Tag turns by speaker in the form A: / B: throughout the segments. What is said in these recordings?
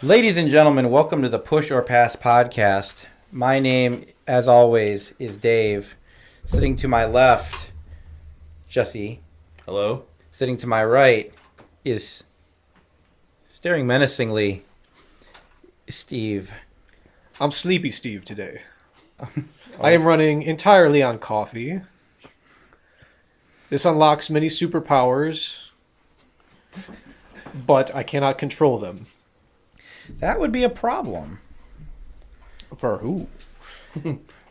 A: Ladies and gentlemen, welcome to the Push or Pass podcast. My name, as always, is Dave. Sitting to my left, Jesse.
B: Hello.
A: Sitting to my right is, staring menacingly, Steve.
C: I'm Sleepy Steve today. I am running entirely on coffee. This unlocks many superpowers, but I cannot control them.
A: That would be a problem.
C: For who?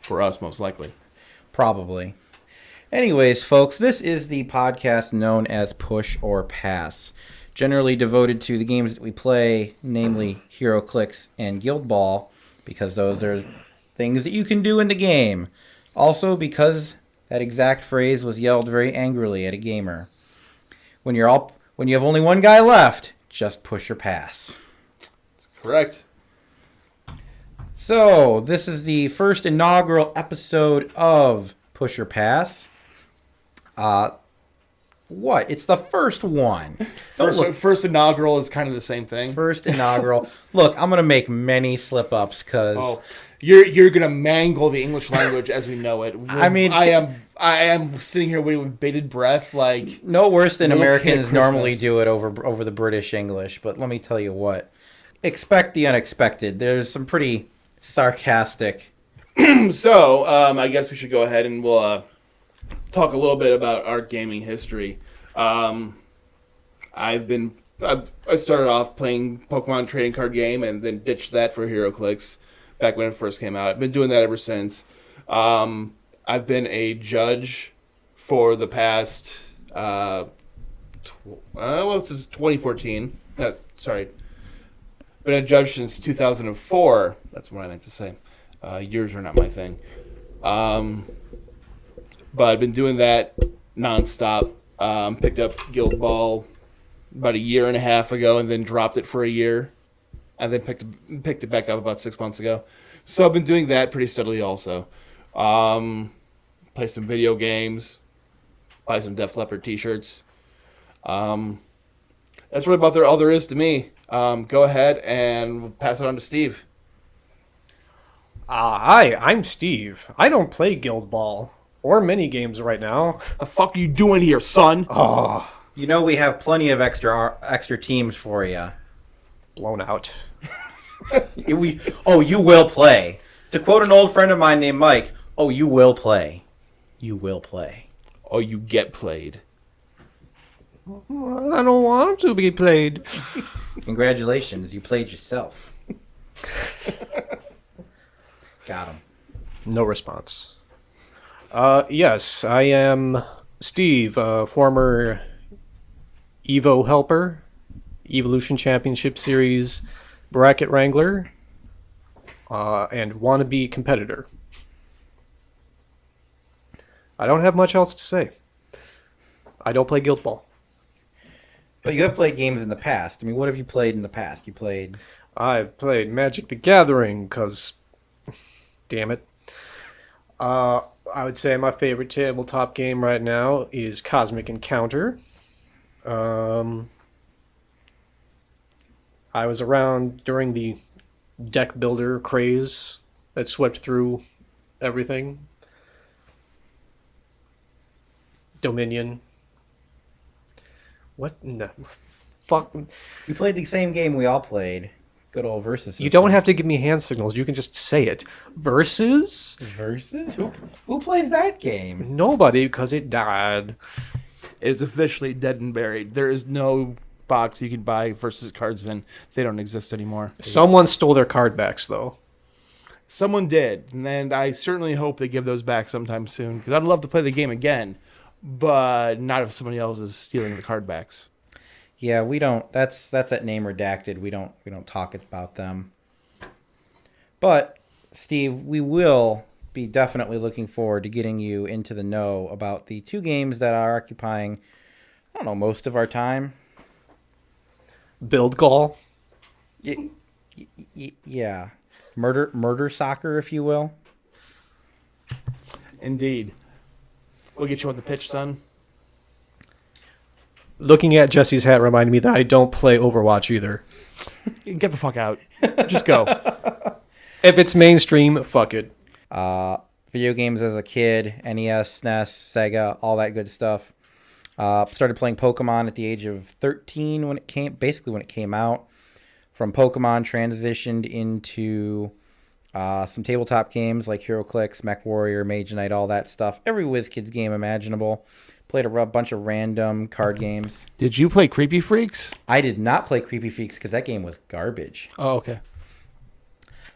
B: For us, most likely.
A: Probably. Anyways, folks, this is the podcast known as Push or Pass, generally devoted to the games that we play, namely Heroclix and Guild Ball, because those are things that you can do in the game. Also, because that exact phrase was yelled very angrily at a gamer. When you have only one guy left, just push or pass.
B: That's correct.
A: So, this is the first inaugural episode of Push or Pass. What? It's the first one.
B: First inaugural is kind of the same thing.
A: First inaugural. Look, I'm going to make many slip-ups because...
B: You're gonna mangle the English language as we know it.
A: I mean,
B: I am sitting here waiting with bated breath, like
A: no worse than
B: little kid at
A: Americans normally
B: Christmas.
A: do it over the British English. But let me tell you what, expect the unexpected. There's some pretty sarcastic.
B: So, I guess we should go ahead and we'll talk a little bit about our gaming history. I started off playing Pokemon trading card game and then ditched that for HeroClix back when it first came out. I've been doing that ever since. I've been a judge for the past, this is 2014. Sorry. Been a judge since 2004. That's what I meant to say. Years are not my thing. But I've been doing that nonstop. Picked up Guild Ball about a year and a half ago and then dropped it for a year. And then picked it back up about 6 months ago. So I've been doing that pretty steadily also. Play some video games. Buy some Def Leppard t-shirts. That's really about all there is to me. Go ahead and we'll pass it on to Steve.
C: Hi, I'm Steve. I don't play Guild Ball or mini games right now.
B: The fuck are you doing here, son?
C: Oh,
A: You know we have plenty of extra teams for you.
C: blown out.
A: You will play. To quote an old friend of mine named Mike, you will play. You will play.
B: Oh, you get played.
C: I don't want to be played.
A: Congratulations, you played yourself. Got him.
C: No response. Yes, I am Steve, former Evo helper, Evolution Championship Series bracket wrangler, and wannabe competitor. I don't have much else to say. I don't play Guild Ball.
A: But you have played games in the past. I mean, what have you played in the past?
C: I've played Magic the Gathering, because, damn it. I would say my favorite tabletop game right now is Cosmic Encounter. I was around during the deck builder craze that swept through everything. Dominion. What in the fuck?
A: You played the same game we all played. Good old Versus system.
C: You don't have to give me hand signals. You can just say it. Versus?
A: Versus? Who plays that game?
C: Nobody, because it died.
B: It is officially dead and buried. There is no box you can buy versus cards in. They don't exist anymore.
C: Someone stole their card backs, though.
B: Someone did, and I certainly hope they give those back sometime soon, because I'd love to play the game again, but not if somebody else is stealing the card backs.
A: Yeah, we don't. That's that name redacted. We don't talk about them. But Steve, we will be definitely looking forward to getting you into the know about the two games that are occupying, I don't know, most of our time.
C: Build Gall.
A: Yeah. Murder soccer, if you will.
B: Indeed. We'll get you on the pitch, son.
C: Looking at Jesse's hat reminded me that I don't play Overwatch either.
B: Get the fuck out. Just go.
C: If it's mainstream, fuck it.
A: Video games as a kid, NES, SNES, Sega, all that good stuff. Started playing Pokemon at the age of 13 when it came out. From Pokemon, transitioned into some tabletop games like Heroclix, Mech Warrior, Mage Knight, all that stuff. Every WizKids game imaginable. Played a bunch of random card games.
B: Did you play Creepy Freaks?
A: I did not play Creepy Freaks because that game was garbage.
B: Oh, okay.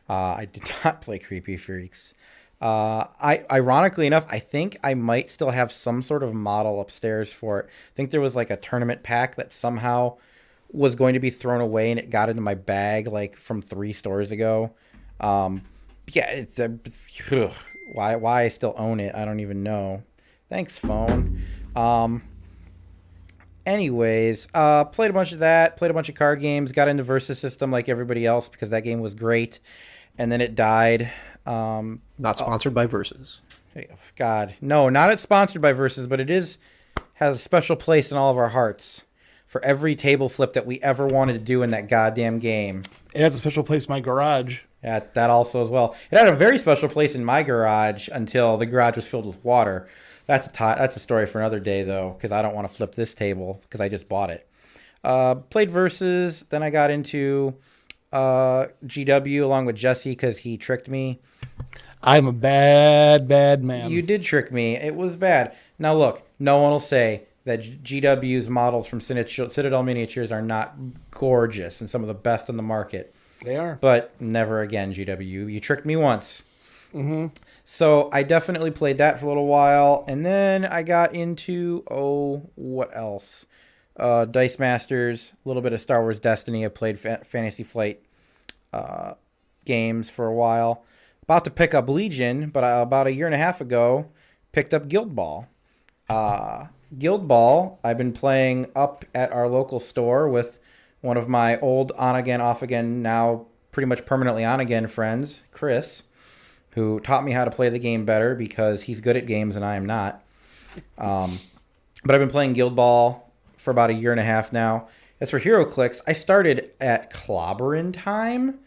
A: I did not play Creepy Freaks. Ironically enough, I think I might still have some sort of model upstairs for it. I think there was like a tournament pack that somehow was going to be thrown away, and it got into my bag like from 3 stores ago. Yeah, it's why I still own it, I don't even know. Thanks, phone. Anyways, played a bunch of that, played a bunch of card games, got into Versus System like everybody else because that game was great, and then it died.
C: Not sponsored by Versus.
A: God, no, not sponsored by Versus, but it has a special place in all of our hearts for every table flip that we ever wanted to do in that goddamn game.
B: It has a special place in my garage.
A: Yeah, that also as well. It had a very special place in my garage until the garage was filled with water. That's a story for another day, though, because I don't want to flip this table because I just bought it. Played Versus, then I got into GW along with Jesse because he tricked me.
B: I'm a bad man.
A: You did trick me. It was bad. Now, look, no one will say that GW's models from Citadel Miniatures are not gorgeous and some of the best on the market.
B: They are.
A: But never again, GW. You tricked me once.
B: Mm-hmm.
A: So I definitely played that for a little while. And then I got into, what else? Dice Masters, a little bit of Star Wars Destiny. I played Fantasy Flight games for a while. About to pick up Legion, but about a year and a half ago, picked up Guild Ball. Guild Ball, I've been playing up at our local store with one of my old on-again, off-again, now pretty much permanently on-again friends, Chris, who taught me how to play the game better because he's good at games and I am not. But I've been playing Guild Ball for about a year and a half now. As for HeroClix, I started at Clobberin' Time.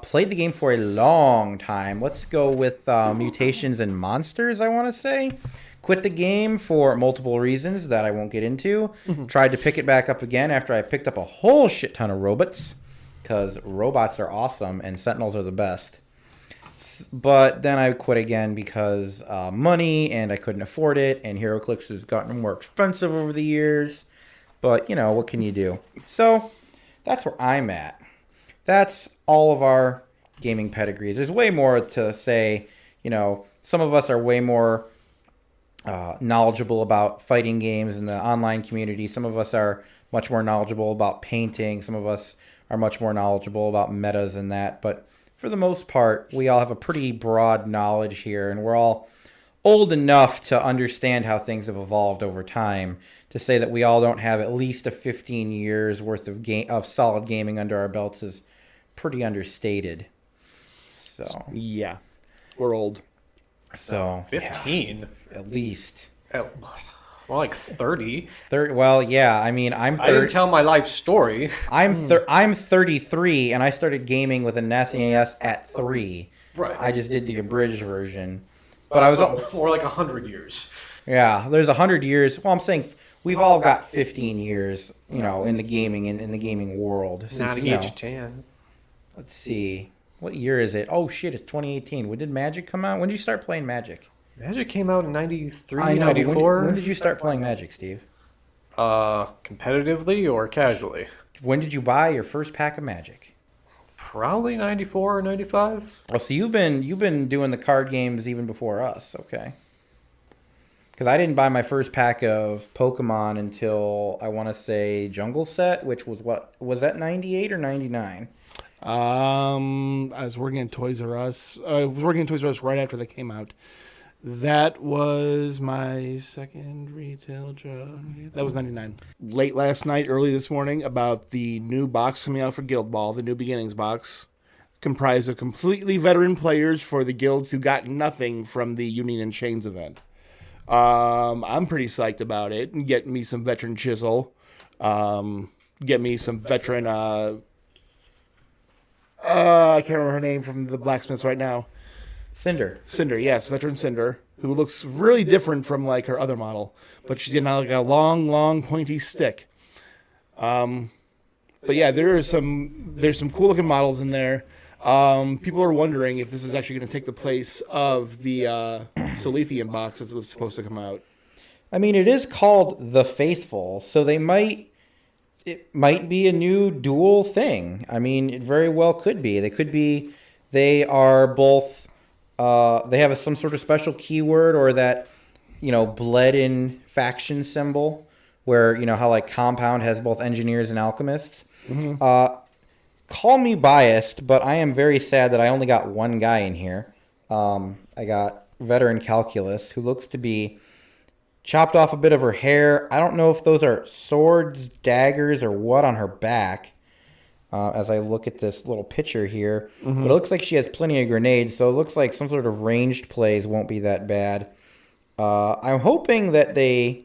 A: Played the game for a long time. Let's go with Mutations and Monsters, I want to say. Quit the game for multiple reasons that I won't get into. Tried to pick it back up again after I picked up a whole shit ton of robots, because robots are awesome and Sentinels are the best. But then I quit again because money, and I couldn't afford it, and HeroClix has gotten more expensive over the years. But, what can you do? So, that's where I'm at. That's all of our gaming pedigrees. There's way more to say. Some of us are way more knowledgeable about fighting games in the online community. Some of us are much more knowledgeable about painting. Some of us are much more knowledgeable about metas and that. But for the most part, we all have a pretty broad knowledge here, and we're all old enough to understand how things have evolved over time. To say that we all don't have at least a 15 years worth of solid gaming under our belts is pretty understated. So
B: yeah, we're old.
A: So
C: 15
A: at least.
C: More like 30.
A: 30. Well, yeah. I mean, I'm 30.
C: I didn't tell my life story.
A: I'm 33, and I started gaming with a NES at 3.
C: Right.
A: I just did the abridged version, but I was
C: more like 100 years.
A: Yeah, there's 100 years. Well, I'm saying we've all got 15 years, in the gaming in the gaming world. Since,
C: Not age 10.
A: Let's see. What year is it? Oh, shit, it's 2018. When did Magic come out? When did you start playing Magic?
C: Magic came out in 93,
A: I know,
C: 94.
A: when did you start playing Magic, Steve?
C: Competitively or casually?
A: When did you buy your first pack of Magic?
C: Probably 94 or 95.
A: Oh, so you've been doing the card games even before us, okay. Because I didn't buy my first pack of Pokemon until, I want to say, Jungle Set, which was was that 98 or 99?
B: I was working at Toys R Us. I was working at Toys R Us right after they came out. That was my second retail job. That was 99. Late last night, early this morning, about the new box coming out for Guild Ball, the New Beginnings box, comprised of completely veteran players for the guilds who got nothing from the Union and Chains event. I'm pretty psyched about it. Get me some veteran Chisel. Get me some veteran I can't remember her name from the blacksmiths right now.
A: Cinder.
B: Cinder, yes, veteran Cinder, who looks really different from like her other model, but she's got like a long, pointy stick. But yeah, there's some cool looking models in there. People are wondering if this is actually going to take the place of the Salithian box that was supposed to come out.
A: I mean, it is called The Faithful, so it might be a new dual thing. I mean, it very well could be. They are both, they have some sort of special keyword or that, bled in faction symbol where, how like Compound has both engineers and alchemists. Mm-hmm. Call me biased, but I am very sad that I only got one guy in here. I got veteran Calculus, who looks to be chopped off a bit of her hair. I don't know if those are swords, daggers, or what on her back. As I look at this little picture here, but it looks like she has plenty of grenades, so it looks like some sort of ranged plays won't be that bad. I'm hoping that they.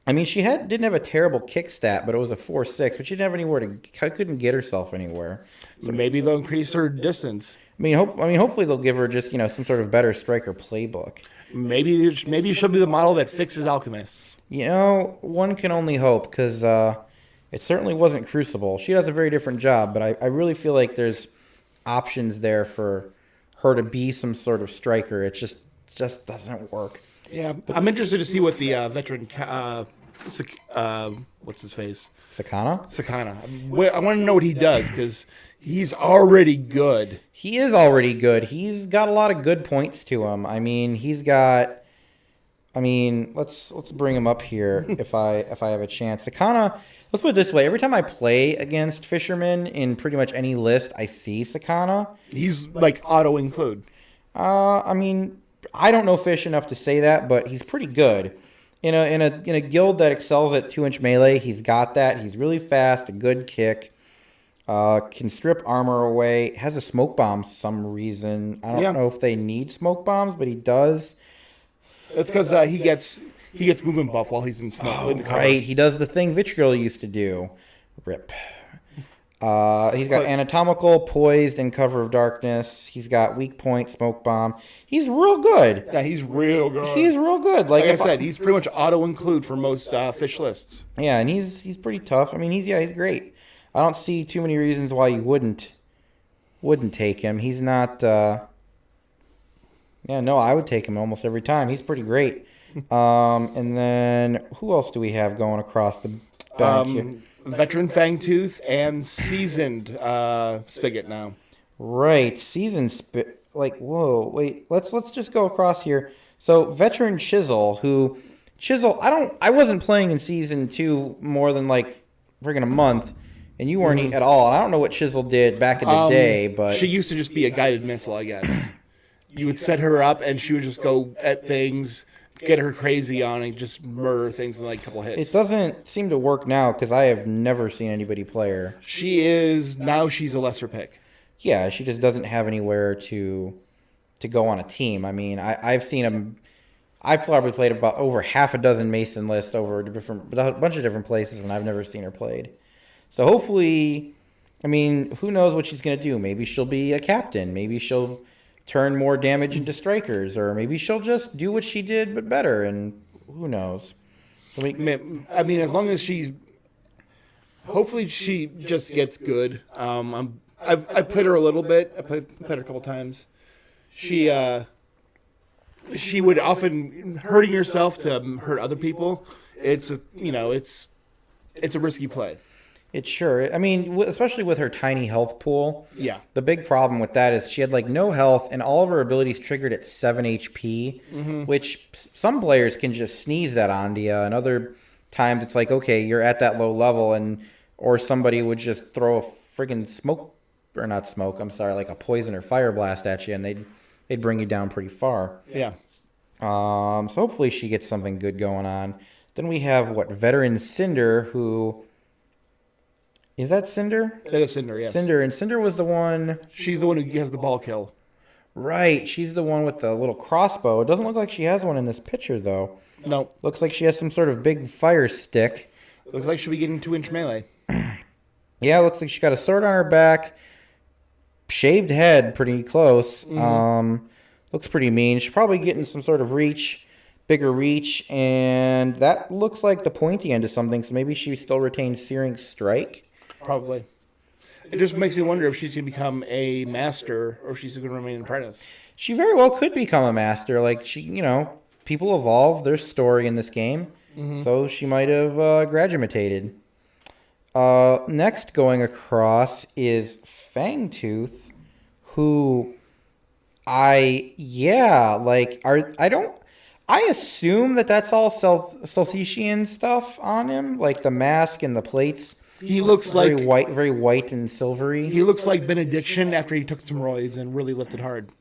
A: I mean, she didn't have a terrible kick stat, but it was a 4.6, but she didn't have anywhere couldn't get herself anywhere.
B: So maybe they'll increase her distance.
A: Hopefully they'll give her just some sort of better striker playbook.
B: Maybe she'll be the model that fixes alchemists.
A: One can only hope because it certainly wasn't Crucible. She does a very different job, but I really feel like there's options there for her to be some sort of striker. It just doesn't work.
B: Yeah, I'm interested to see what the veteran. What's his face? Sakana. I want to know what he does because he's already good.
A: He is already good. He's got a lot of good points to him. I mean, let's bring him up here if I have a chance. Sakana. Let's put it this way. Every time I play against Fishermen in pretty much any list, I see Sakana.
B: He's like auto include.
A: I don't know Fish enough to say that, but he's pretty good. In a guild that excels at 2-inch melee, he's got that. He's really fast, a good kick, can strip armor away, has a smoke bomb for some reason. I don't know if they need smoke bombs, but he does.
B: It's because he gets movement buff while he's in smoke.
A: Right, he does the thing Vitriol used to do. Rip. He's got anatomical, poised, and cover of darkness. He's got weak point, smoke bomb. He's real good.
B: Yeah, he's real good.
A: He's real good.
B: Like I said, he's pretty much auto include for most fish lists.
A: Yeah, and he's pretty tough. I mean, he's great. I don't see too many reasons why you wouldn't take him. He's not. I would take him almost every time. He's pretty great. And then who else do we have going across the back here?
B: Veteran Fangtooth and seasoned Spigot now.
A: Right, seasoned Spigot. Whoa, wait. Let's just go across here. So veteran Chisel, I wasn't playing in season 2 more than friggin' a month, and you weren't at all. And I don't know what Chisel did back in the day, but
B: she used to just be a guided missile, I guess. You would set her up, and she would just go at things. Get her crazy on and just murder things in a couple hits.
A: It doesn't seem to work now because I have never seen anybody play her.
B: She's a lesser pick.
A: Yeah, she just doesn't have anywhere to go on a team. I mean, I've seen them. I've probably played about over half a dozen Mason lists over a bunch of different places, and I've never seen her played. So hopefully, who knows what she's going to do? Maybe she'll be a captain. Maybe she'll turn more damage into strikers, or maybe she'll just do what she did but better, and who knows.
B: As long as hopefully she just gets good. I've played her a little bit. I played her a couple times. She would often hurting herself to hurt other people. It's a risky play.
A: It's sure. Especially with her tiny health pool.
B: Yeah.
A: The big problem with that is she had no health, and all of her abilities triggered at 7 HP, which some players can just sneeze that onto you, and other times it's okay, you're at that low level, or somebody would just throw a friggin' a poison or fire blast at you, and they'd bring you down pretty far.
B: Yeah.
A: So hopefully she gets something good going on. Then we have veteran Cinder, who. Is that Cinder?
B: That is Cinder, yes.
A: Cinder, and Cinder was the one.
B: She's the one who has the ball kill.
A: Right, she's the one with the little crossbow. It doesn't look like she has one in this picture, though.
B: No.
A: Looks like she has some sort of big fire stick.
B: Looks like she'll be getting 2-inch melee.
A: Yeah, looks like she's got a sword on her back. shaved head, pretty close. Looks pretty mean. She's probably getting some sort of bigger reach, and that looks like the pointy end of something, so maybe she still retains Searing Strike.
B: Probably. It just makes me wonder if she's going to become a master or if she's going to remain an apprentice.
A: She very well could become a master. Like, people evolve their story in this game, so she might have graduated. Next going across is Fangtooth, who I assume that's all Celestian stuff on him, like the mask and the plates.
B: He looks
A: very white and silvery.
B: He looks like Benediction after he took some roids and really lifted hard.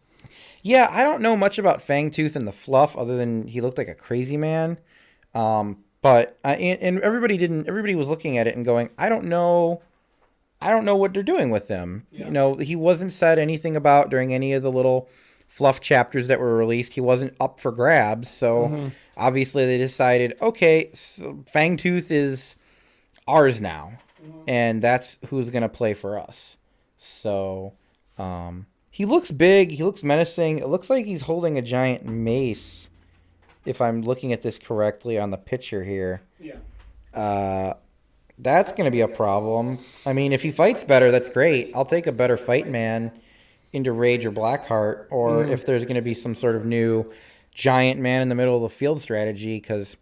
A: Yeah, I don't know much about Fangtooth and the fluff other than he looked like a crazy man. But everybody was looking at it and going, I don't know what they're doing with them. Yeah. He wasn't said anything about during any of the little fluff chapters that were released. He wasn't up for grabs. So obviously they decided, okay, so Fangtooth is ours now. And that's who's going to play for us. So he looks big. He looks menacing. It looks like he's holding a giant mace, if I'm looking at this correctly on the picture here. Yeah. That's going to be a problem. I mean, if he fights better, that's great. I'll take a better fight man into Rage or Blackheart, or if there's going to be some sort of new giant man in the middle of the field strategy, because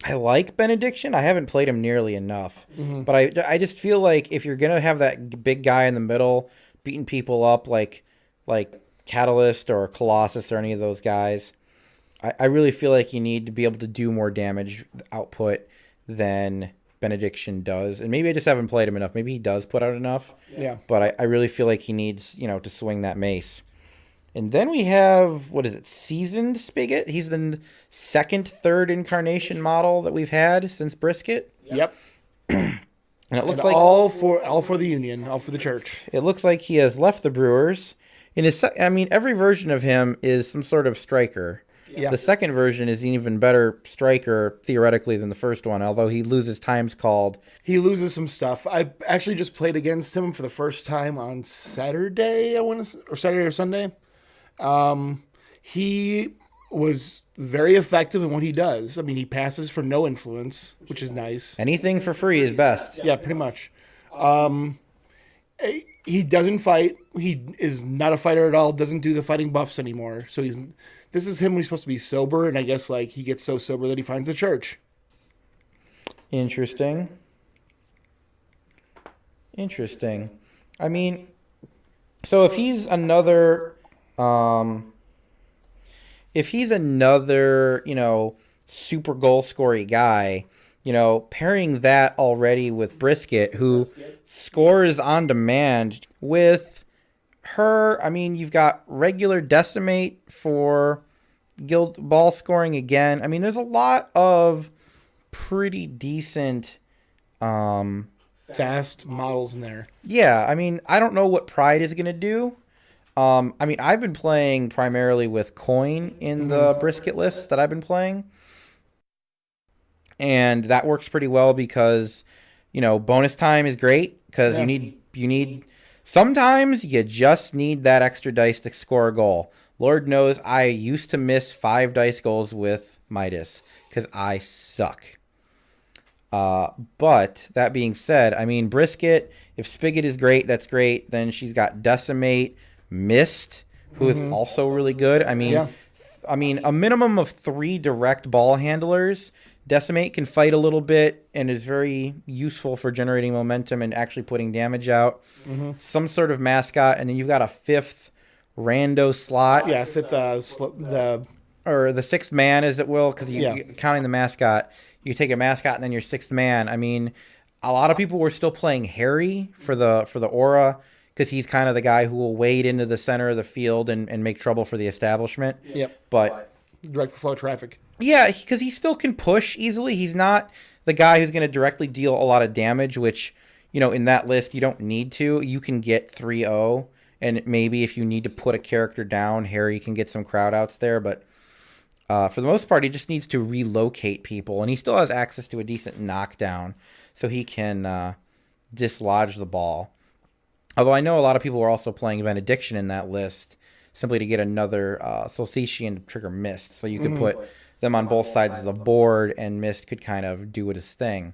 A: I like Benediction. I haven't played him nearly enough. But I just feel like if you're going to have that big guy in the middle beating people up like Catalyst or Colossus or any of those guys, I really feel like you need to be able to do more damage output than Benediction does. And maybe I just haven't played him enough. Maybe he does put out enough. Yeah. But I really feel like he needs, to swing that mace. And then we have, Seasoned Spigot. He's the third incarnation model that we've had since Brisket.
B: Yep.
A: And it looks
B: all for the Union, all for the church.
A: It looks like he has left the Brewers. Every version of him is some sort of striker. Yeah. The second version is an even better striker, theoretically, than the first one, although he loses times called.
B: He loses some stuff. I actually just played against him for the first time on Saturday, or Saturday or Sunday. He was very effective in what he does. I mean, he passes for no influence, which is nice.
A: Anything for free is best.
B: Yeah, pretty much. He doesn't fight. He is not a fighter at all. Doesn't do the fighting buffs anymore. So this is him when he's supposed to be sober, and I guess he gets so sober that he finds the church.
A: Interesting. I mean, so if he's another, super goal scoring guy, pairing that already with Brisket, who scores on demand with her. I mean, you've got regular Decimate for Guild Ball scoring again. I mean, there's a lot of pretty decent
B: fast models in there.
A: Yeah, I mean, I don't know what Pride is going to do. I've been playing primarily with Coin in the Brisket lists that I've been playing. And that works pretty well because, bonus time is great because you need sometimes you just need that extra dice to score a goal. Lord knows I used to miss 5 dice goals with Midas because I suck. But that being said, Brisket, if Spigot is great, that's great. Then she's got Decimate, Mist, who is also really good. A minimum of 3 direct ball handlers. Decimate can fight a little bit and is very useful for generating momentum and actually putting damage out. Some sort of mascot, and then you've got a 5th rando slot.
B: Yeah, 5th
A: or the 6th man, as it will, because you counting the mascot. You take a mascot and then your 6th man. A lot of people were still playing Harry for the aura because he's kind of the guy who will wade into the center of the field and make trouble for the establishment.
B: Yep.
A: But
B: direct flow traffic.
A: Yeah, because he still can push easily. He's not the guy who's going to directly deal a lot of damage, which, in that list, you don't need to. You can get 3-0, and maybe if you need to put a character down, Harry can get some crowd outs there. But for the most part, he just needs to relocate people, and he still has access to a decent knockdown, so he can dislodge the ball. Although I know a lot of people are also playing Benediction in that list simply to get another Solstitian to trigger Mist. So you could put them on both sides of the board, and Mist could kind of do its thing.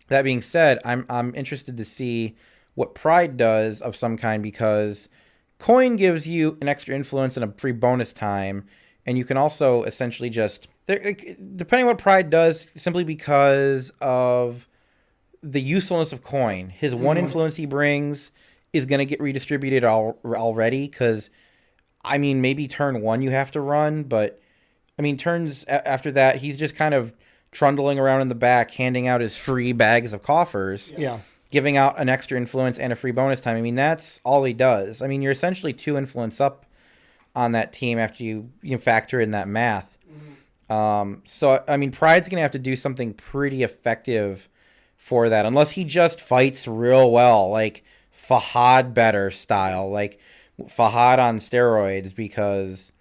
A: That being said, I'm interested to see what Pride does of some kind, because Coin gives you an extra influence and a free bonus time, and you can also essentially just, depending on what Pride does, simply because of the usefulness of Coin, his one influence he brings is going to get redistributed already, because, I mean, maybe turn 1 you have to run, but, I mean, turns after that, he's just kind of trundling around in the back, handing out his free bags of coffers, giving out an extra influence and a free bonus time. I mean, that's all he does. I mean, you're essentially 2 influence up on that team after you factor in that math. So, I mean, Pride's going to have to do something pretty effective for that, unless he just fights real well, like Fahad better style, like Fahad on steroids, because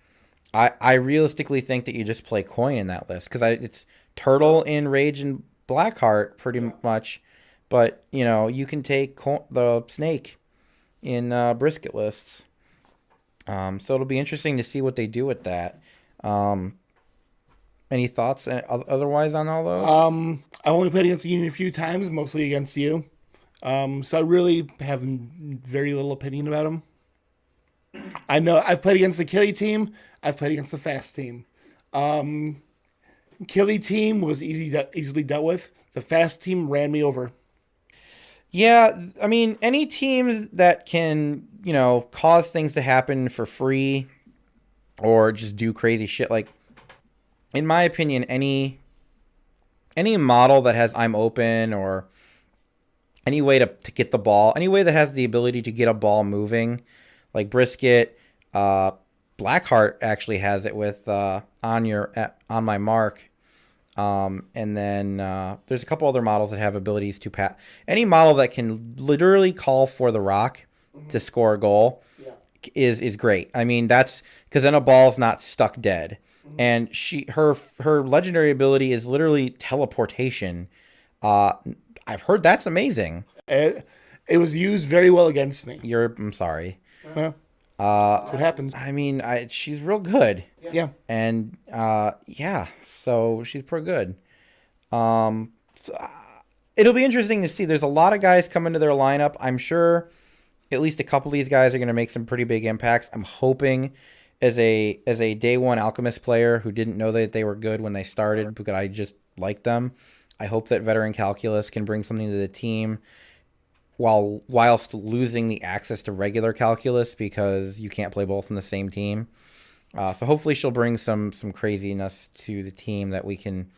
A: I realistically think that you just play Coin in that list, because it's Turtle in Rage and Blackheart pretty much, but you can take the Snake in Brisket lists. So it'll be interesting to see what they do with that. Any thoughts otherwise on all those?
D: I only played against Union a few times, mostly against you. So I really have very little opinion about him. I know I've played against the Killy team. I've played against the Fast team. Killy team was easily dealt with. The Fast team ran me over.
A: Yeah, I mean, any teams that can, cause things to happen for free or just do crazy shit, like, in my opinion, any model that has I'm open, or any way to get the ball, any way that has the ability to get a ball moving, like Brisket, Blackheart actually has it with on my mark. And then there's a couple other models that have abilities to pat. Any model that can literally call for the rock to score a goal is great. I mean, that's because then a ball's not stuck dead. And her legendary ability is literally teleportation. I've heard that's amazing.
D: It was used very well against me.
A: I'm sorry.
D: Yeah. That's what happens.
A: I mean, she's real good.
D: Yeah.
A: And so she's pretty good. So, it'll be interesting to see. There's a lot of guys coming to their lineup. I'm sure at least a couple of these guys are going to make some pretty big impacts. I'm hoping as a day one Alchemist player who didn't know that they were good when they started because I just liked them, I hope that Veteran Calculus can bring something to the team whilst losing the access to regular Calculus, because you can't play both in the same team. So hopefully she'll bring some craziness to the team that we can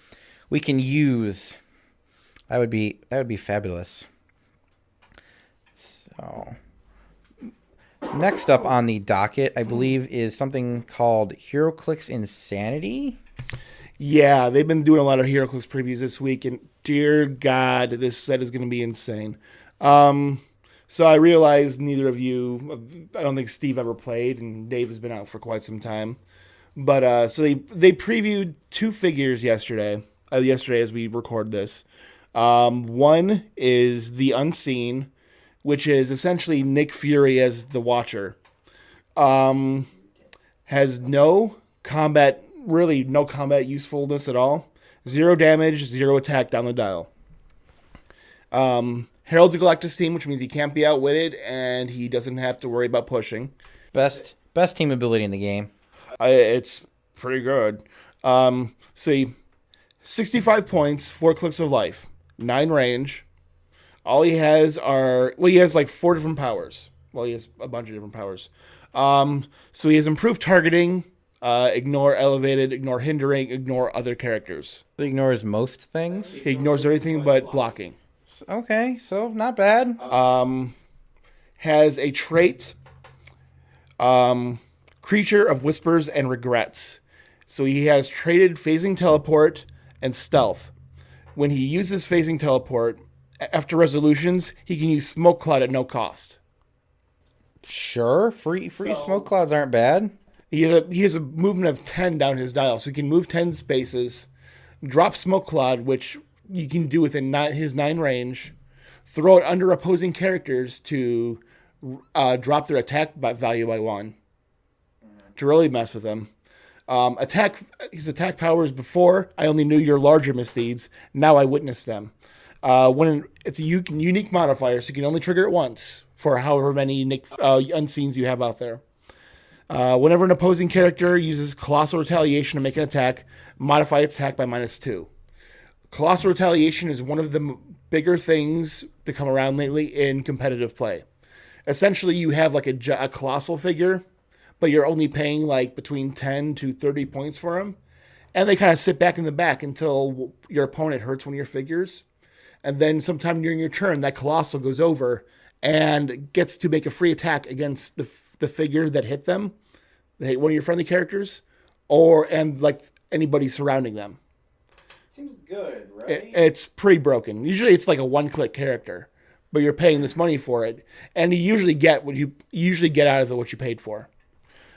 A: use. That would be fabulous. So next up on the docket, I believe, is something called Heroclix Insanity.
D: Yeah, they've been doing a lot of Heroclix previews this week, and dear God, this set is going to be insane. So I realized neither of you, I don't think Steve ever played, and Dave has been out for quite some time. But so they previewed 2 figures yesterday as we record this. One is the Unseen, which is essentially Nick Fury as the Watcher. Has no combat usefulness at all. 0 damage, 0 attack down the dial. Herald's a Galactus team, which means he can't be outwitted, and he doesn't have to worry about pushing.
A: Best team ability in the game.
D: It's pretty good. See, 65 points, 4 clicks of life, 9 range. All he has he has like 4 different powers. Well, he has a bunch of different powers. So he has improved targeting, ignore elevated, ignore hindering, ignore other characters.
A: He ignores most things.
D: He ignores everything but blocking.
A: Okay, so not bad.
D: Has a trait, Creature of Whispers and Regrets. So he has traded Phasing Teleport and Stealth. When he uses Phasing Teleport, after resolutions, he can use Smoke Cloud at no cost.
A: Sure, free smoke clouds aren't bad.
D: He has a movement of 10 down his dial, so he can move 10 spaces, drop Smoke Cloud, which you can do within his 9 range, throw it under opposing characters to drop their attack value by 1 to really mess with them. His attack powers before, I only knew your larger misdeeds. Now I witness them. It's a unique modifier, so you can only trigger it once for however many unseens you have out there. Whenever an opposing character uses Colossal Retaliation to make an attack, modify its attack by -2. Colossal Retaliation is one of the bigger things to come around lately in competitive play. Essentially, you have like a Colossal figure, but you're only paying like between 10 to 30 points for them. And they kind of sit back in the back until your opponent hurts one of your figures. And then sometime during your turn, that Colossal goes over and gets to make a free attack against the figure that hit them, that hit one of your friendly characters, and like anybody surrounding them.
A: Seems good, right?
D: It's pretty broken. Usually it's like a one-click character, but you're paying this money for it, and you usually get what you out of it what you paid for.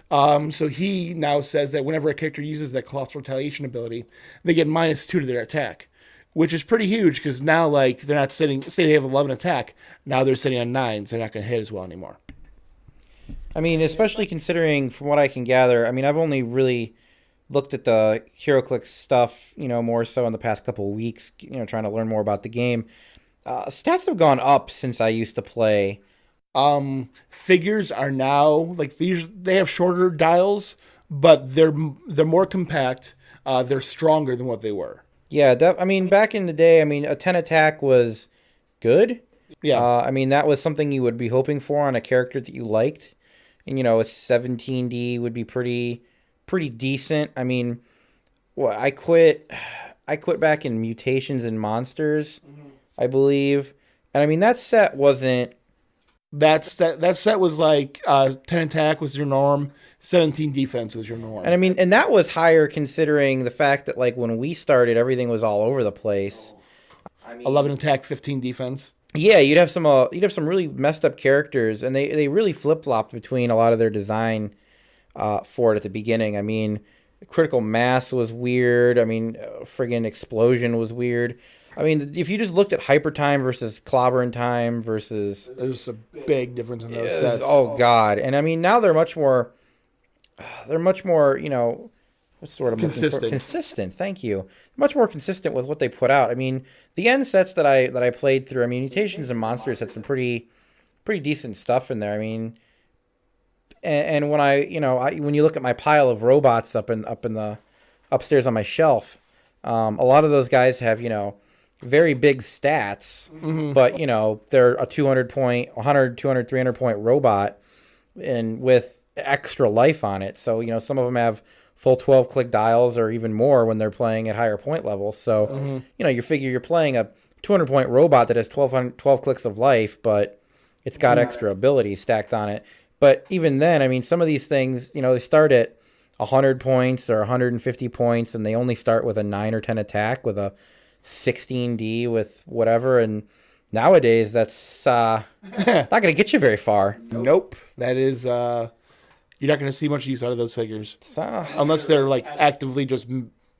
D: So he now says that whenever a character uses that Colossal Retaliation ability, they get -2 to their attack, which is pretty huge because now like they're not sitting. Say they have 11 attack, now they're sitting on 9s. They're not going to hit as well anymore.
A: I mean, especially considering from what I can gather, I mean, I've only really looked at the Heroclix stuff, more so in the past couple of weeks, trying to learn more about the game. Stats have gone up since I used to play.
D: Figures are now like they have shorter dials, but they're more compact. They're stronger than what they were.
A: Yeah, I mean, back in the day, I mean, a 10 attack was good.
D: Yeah.
A: I mean, that was something you would be hoping for on a character that you liked. And, a 17D would be pretty decent. I mean, I quit back in Mutations and Monsters, I believe. And I mean, that set wasn't...
D: That set was like 10 attack was your norm, 17 defense was your norm.
A: And I mean, and that was higher considering the fact that like when we started, everything was all over the place.
D: 11 attack, 15 defense.
A: Yeah, you'd have some really messed up characters, and they really flip-flopped between a lot of their design for it at the beginning. I mean, Critical Mass was weird. I mean, friggin' Explosion was weird. I mean, if you just looked at Hyper Time versus Clobbering Time versus...
D: There's a big difference in those sets.
A: Oh, God. And I mean, now they're much more, what's the word I'm looking for?
D: Consistent.
A: Consistent, thank you. Much more consistent with what they put out. I mean, the end sets that I played through, I mean, Mutations and Monsters had some pretty decent stuff in there. I mean, and when when you look at my pile of robots up in the upstairs on my shelf, a lot of those guys have, very big stats, but, they're a 200 point, 100, 200, 300 point robot and with extra life on it. So, some of them have full 12-click dials or even more when they're playing at higher point levels. So, you figure you're playing a 200-point robot that has 12 clicks of life, but it's got extra abilities stacked on it. But even then, I mean, some of these things, they start at 100 points or 150 points, and they only start with a 9 or 10 attack with a 16D with whatever. And nowadays, that's not going to get you very far.
D: Nope. That is... You're not going to see much use out of those figures. Unless they're like actively just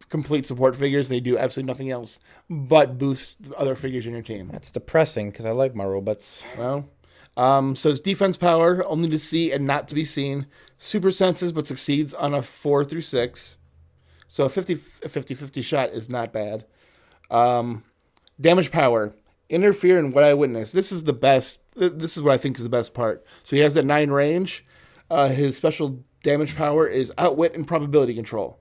D: complete support figures. They do absolutely nothing else but boost other figures in your team.
A: That's depressing because I like my robots.
D: Well, so it's defense power, only to see and not to be seen. Super senses, but succeeds on a 4 through 6. So a 50-50 shot is not bad. Damage power. Interfere in what I witness. This is the best. This is what I think is the best part. So he has that 9 range. His special damage power is outwit and probability control.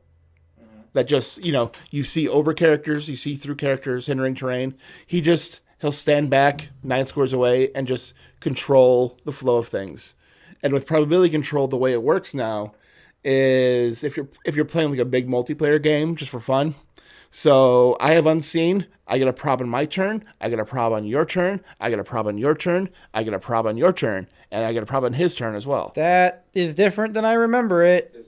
D: That just, you see over characters, you see through characters, hindering terrain. He'll stand back 9 squares away and just control the flow of things. And with probability control, the way it works now is if you're playing like a big multiplayer game just for fun. So I have unseen. I get a prob on my turn. I get a prob on your turn. I get a prob on your turn. I get a prob on your turn. And I get a prob on his turn as well.
A: That is different than I remember it.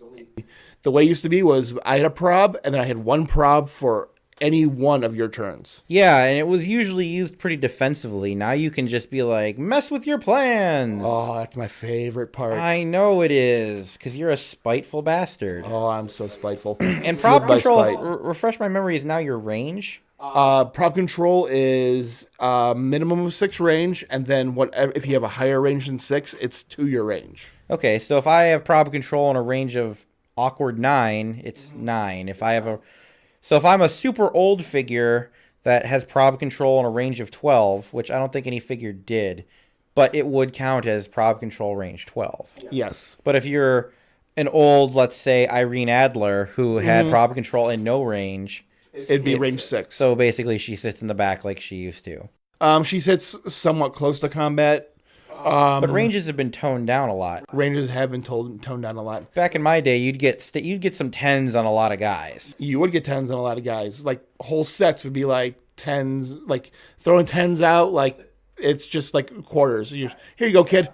D: The way it used to be was I had a prob, and then I had one prob for any one of your turns.
A: Yeah, and it was usually used pretty defensively. Now you can just be like, mess with your plans.
D: Oh, that's my favorite part.
A: I know it is, because you're a spiteful bastard.
D: Oh, I'm so spiteful.
A: And prob control, refresh my memory, is now your range?
D: Prop control is minimum of 6 range, and then whatever if you have a higher range than 6, it's 2 your range.
A: Okay, so if I have prob control in a range of awkward 9, it's 9. If I'm a super old figure that has prob control in a range of 12, which I don't think any figure did, but it would count as prob control range 12.
D: Yes.
A: But if you're an old, let's say, Irene Adler, who had prob control in no range,
D: It'd be range 6.
A: so basically she sits in the back like she used to.
D: She sits somewhat close to combat.
A: But ranges have been toned down a lot.
D: Ranges have been toned down a lot.
A: Back in my day, you'd get some 10s on a lot of guys.
D: You would get 10s on a lot of guys. Like, whole sets would be like 10s, like throwing 10s out, like it's just like quarters. Here you go, kid.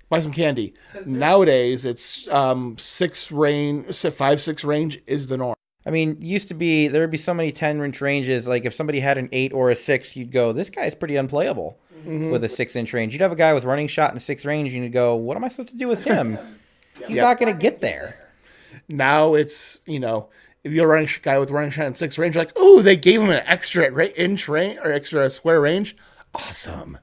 D: Buy some candy. Nowadays, it's 6 range, 5-6 range is the norm.
A: I mean, used to be, there would be so many 10-inch ranges, like if somebody had an 8 or a 6, you'd go, this guy's pretty unplayable with a 6-inch range. You'd have a guy with running shot and 6 range, and you'd go, what am I supposed to do with him? He's not going to get there.
D: Now it's, if you're a running guy with running shot and 6 range, you're like, oh, they gave him an extra inch range or extra square range. Awesome.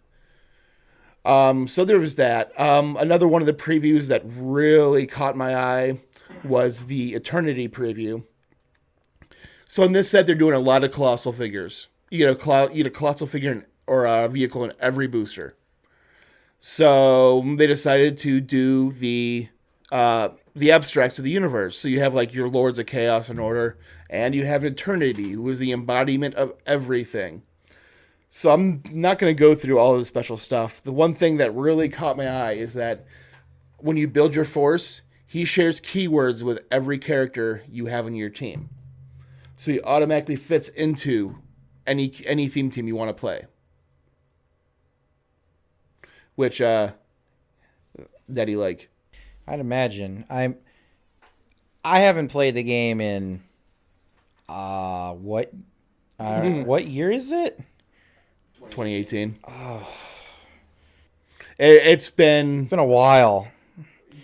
D: So there was that. Another one of the previews that really caught my eye was the Eternity preview. So in this set, they're doing a lot of colossal figures. You get a colossal figure or a vehicle in every booster. So they decided to do the abstracts of the universe. So you have like your Lords of Chaos and Order, and you have Eternity, who is the embodiment of everything. So I'm not going to go through all of the special stuff. The one thing that really caught my eye is that when you build your force, he shares keywords with every character you have in your team. So he automatically fits into any theme team you want to play. Which, that he like.
A: I'd imagine. I haven't played the game in, what year is it?
D: 2018. Oh. It's been
A: a while.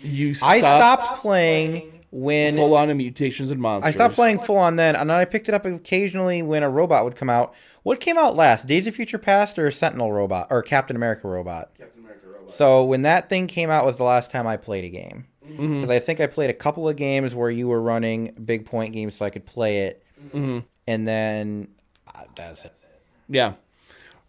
A: I stopped
D: playing
A: when
D: full on Mutations and Monsters.
A: I stopped playing full on then, and then I picked it up occasionally when a robot would come out. What came out last, Days of Future Past or Sentinel Robot or Captain America Robot?
D: Captain America Robot.
A: So when that thing came out was the last time I played a game. Because I think I played a couple of games where you were running big point games so I could play it, and then that's it.
D: Yeah.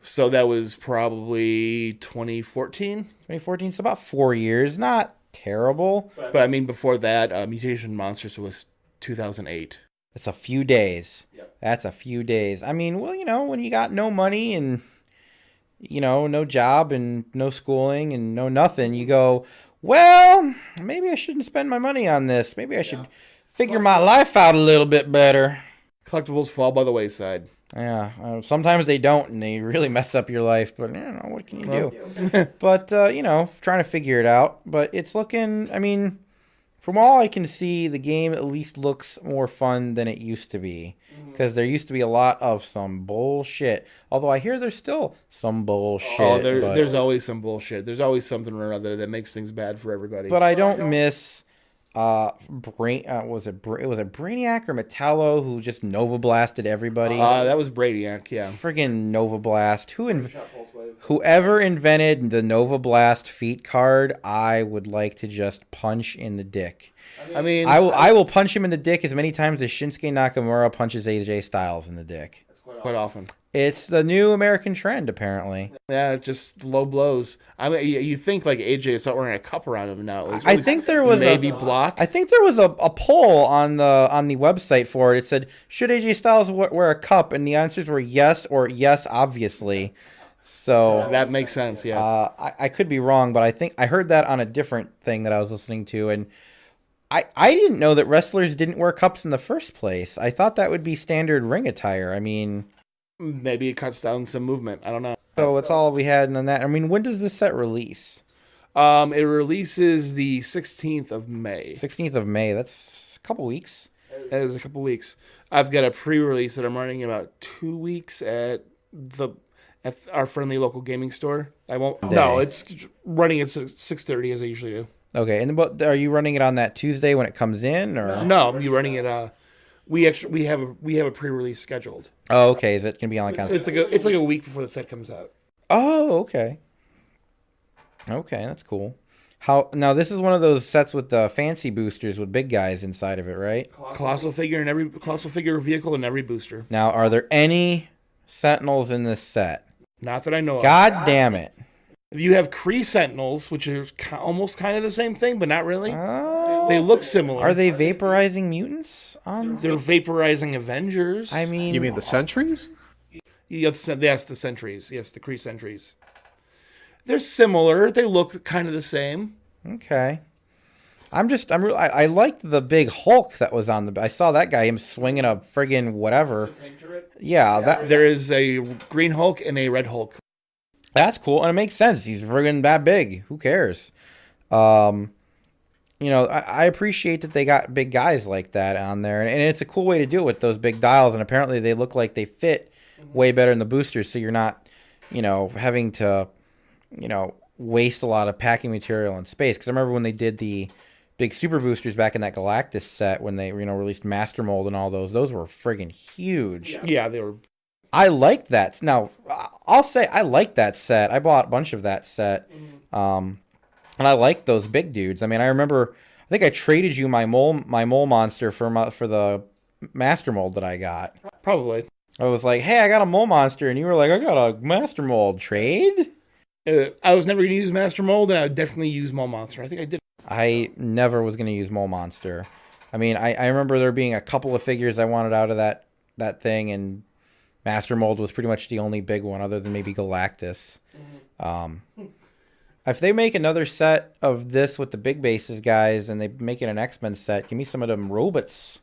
D: So that was probably 2014?
A: 2014, so about 4 years. Not terrible.
D: But I mean, before that, Mutation Monsters was 2008.
A: That's a few days.
D: Yep.
A: That's a few days. I mean, well, when you got no money and, no job and no schooling and no nothing, you go, well, maybe I shouldn't spend my money on this. Maybe I should figure my life out a little bit better.
D: Collectibles fall by the wayside.
A: Yeah, sometimes they don't, and they really mess up your life. But what can you do? But trying to figure it out. But it's looking. I mean, from all I can see, the game at least looks more fun than it used to be. Because there used to be a lot of some bullshit. Although I hear there's still some bullshit.
D: Oh, there's always some bullshit. There's always something or other that makes things bad for everybody.
A: But I don't miss. Was it Brainiac or Metallo who just Nova Blasted everybody?
D: That was Brainiac, yeah.
A: Friggin' Nova Blast. Whoever invented the Nova Blast feat card, I would like to just punch in the dick.
D: I mean,
A: I will punch him in the dick as many times as Shinsuke Nakamura punches AJ Styles in the dick.
D: Quite often.
A: It's the new American trend, apparently.
D: Yeah, just low blows. I mean, you think like AJ is not wearing a cup around him now. Really,
A: I think there was
D: block.
A: I think there was a poll on the website for it. It said, should AJ Styles wear a cup? And the answers were yes or yes, obviously. So
D: that makes sense. Yeah.
A: I could be wrong, but I think I heard that on a different thing that I was listening to, and I didn't know that wrestlers didn't wear cups in the first place. I thought that would be standard ring attire. I mean,
D: maybe it cuts down some movement. I don't know.
A: So that's all we had on that. I mean, when does this set release?
D: It releases the 16th of May.
A: 16th of May. That's a couple weeks.
D: That is a couple weeks. I've got a pre-release that I'm running in about 2 weeks at our friendly local gaming store. I won't. No, it's running at 6:30 as I usually do.
A: Okay, and are you running it on that Tuesday when it comes in, or
D: no? I'm running it We have a pre-release scheduled.
A: Oh, okay. Is it gonna be on like on?
D: It's like a week before the set comes out.
A: Oh, okay. Okay, that's cool. How now? This is one of those sets with the fancy boosters with big guys inside of it, right?
D: Colossal figure vehicle in every booster.
A: Now, are there any Sentinels in this set?
D: Not that I know of.
A: God damn it!
D: You have Kree Sentinels, which are almost kind of the same thing, but not really.
A: Oh,
D: They look similar.
A: are they vaporizing mutants?
D: They're vaporizing Avengers.
A: I mean,
C: You mean the Sentries?
D: Yes, the Sentries. Yes, the Kree Sentries. They're similar. They look kind of the same.
A: okay. I liked the big Hulk that was on the. I saw that guy, him swinging a friggin' whatever. Yeah,
D: There is a Green Hulk and a Red Hulk.
A: that's cool, and it makes sense. He's friggin' that big. Who cares? I appreciate that they got big guys like that on there, and it's a cool way to do it with those big dials. And apparently, they look like they fit way better in the boosters, so you're not, having to, waste a lot of packing material and space. Because I remember when they did the big super boosters back in that Galactus set, when they released Master Mold and all those were friggin' huge.
D: Yeah, they were.
A: I liked that. Now, I'll say I liked that set. I bought a bunch of that set. And I liked those big dudes. I mean, I remember, I think I traded you my mole monster for the Master Mold that I got.
D: Probably.
A: I was like, hey, I got a mole monster. And you were like, I got a Master Mold. Trade?
D: I was never going to use Master Mold, and I would definitely use Mole Monster. I think I did.
A: I never was going to use mole monster. I mean, I remember there being a couple of figures I wanted out of that thing, and Master Mold was pretty much the only big one, other than maybe Galactus. If they make another set of this with the big bases guys, and they make it an X-Men set, give me some of them robots.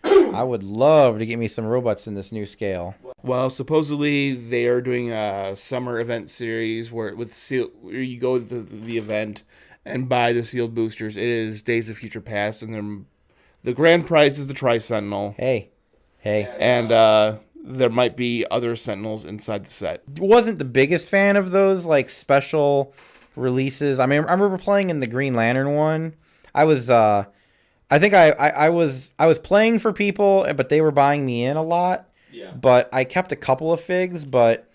A: I would love to get me some robots in this new scale.
D: Well, supposedly they are doing a summer event series where you go to the event and buy the sealed boosters. It is Days of Future Past, and the grand prize is the Tri-Sentinel.
A: Hey.
D: And there might be other Sentinels inside the set.
A: Wasn't the biggest fan of those like special releases. I mean, I remember playing in the Green Lantern one. I was I think I was playing for people, but they were buying me in a lot. Yeah. But I kept a couple of figs, but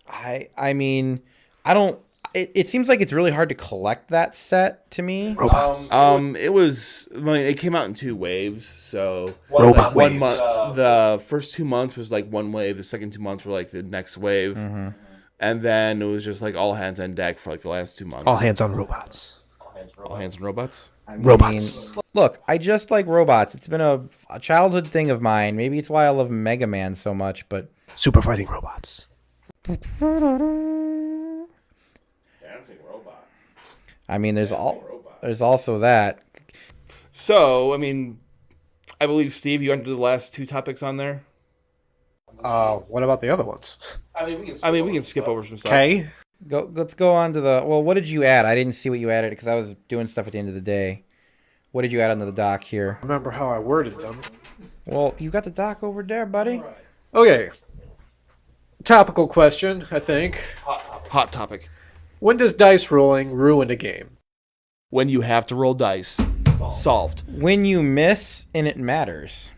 A: I mean, I don't. It seems like it's really hard to collect that set to me.
C: Robots.
D: It came out in 2 waves. So
C: Robot
D: one
C: waves.
D: month, the first 2 months was like one wave. The second 2 months were like the next wave, and then it was just like all hands on deck for like the last 2 months.
C: All hands on robots.
D: All hands on robots.
C: Robots.
A: Look, I just like robots. It's been a childhood thing of mine. Maybe it's why I love Mega Man so much, but
C: Super fighting robots.
B: Dancing robots.
A: I mean, there's also that.
D: So, I mean, I believe, Steve, you entered the last 2 topics on there.
C: What about the other ones?
D: We can skip over some stuff.
C: Okay.
A: Let's go on to the. Well, what did you add? I didn't see what you added because I was doing stuff at the end of the day. What did you add onto the dock here?
C: Remember how I worded them.
A: Well, you got the dock over there, buddy.
C: Okay. Topical question, I think.
D: Hot topic.
C: When does dice rolling ruin a game?
D: When you have to roll dice. Solved.
A: When you miss and it matters.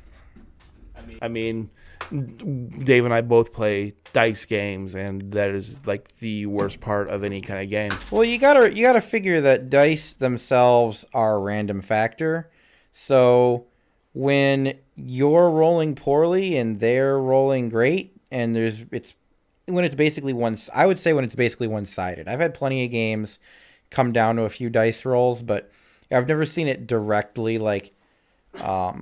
D: I mean, Dave and I both play dice games, and that is like the worst part of any kind of game.
A: Well, you gotta figure that dice themselves are a random factor. So when you're rolling poorly and they're rolling great, and when it's basically I would say when it's basically one-sided. I've had plenty of games come down to a few dice rolls, but I've never seen it directly like. I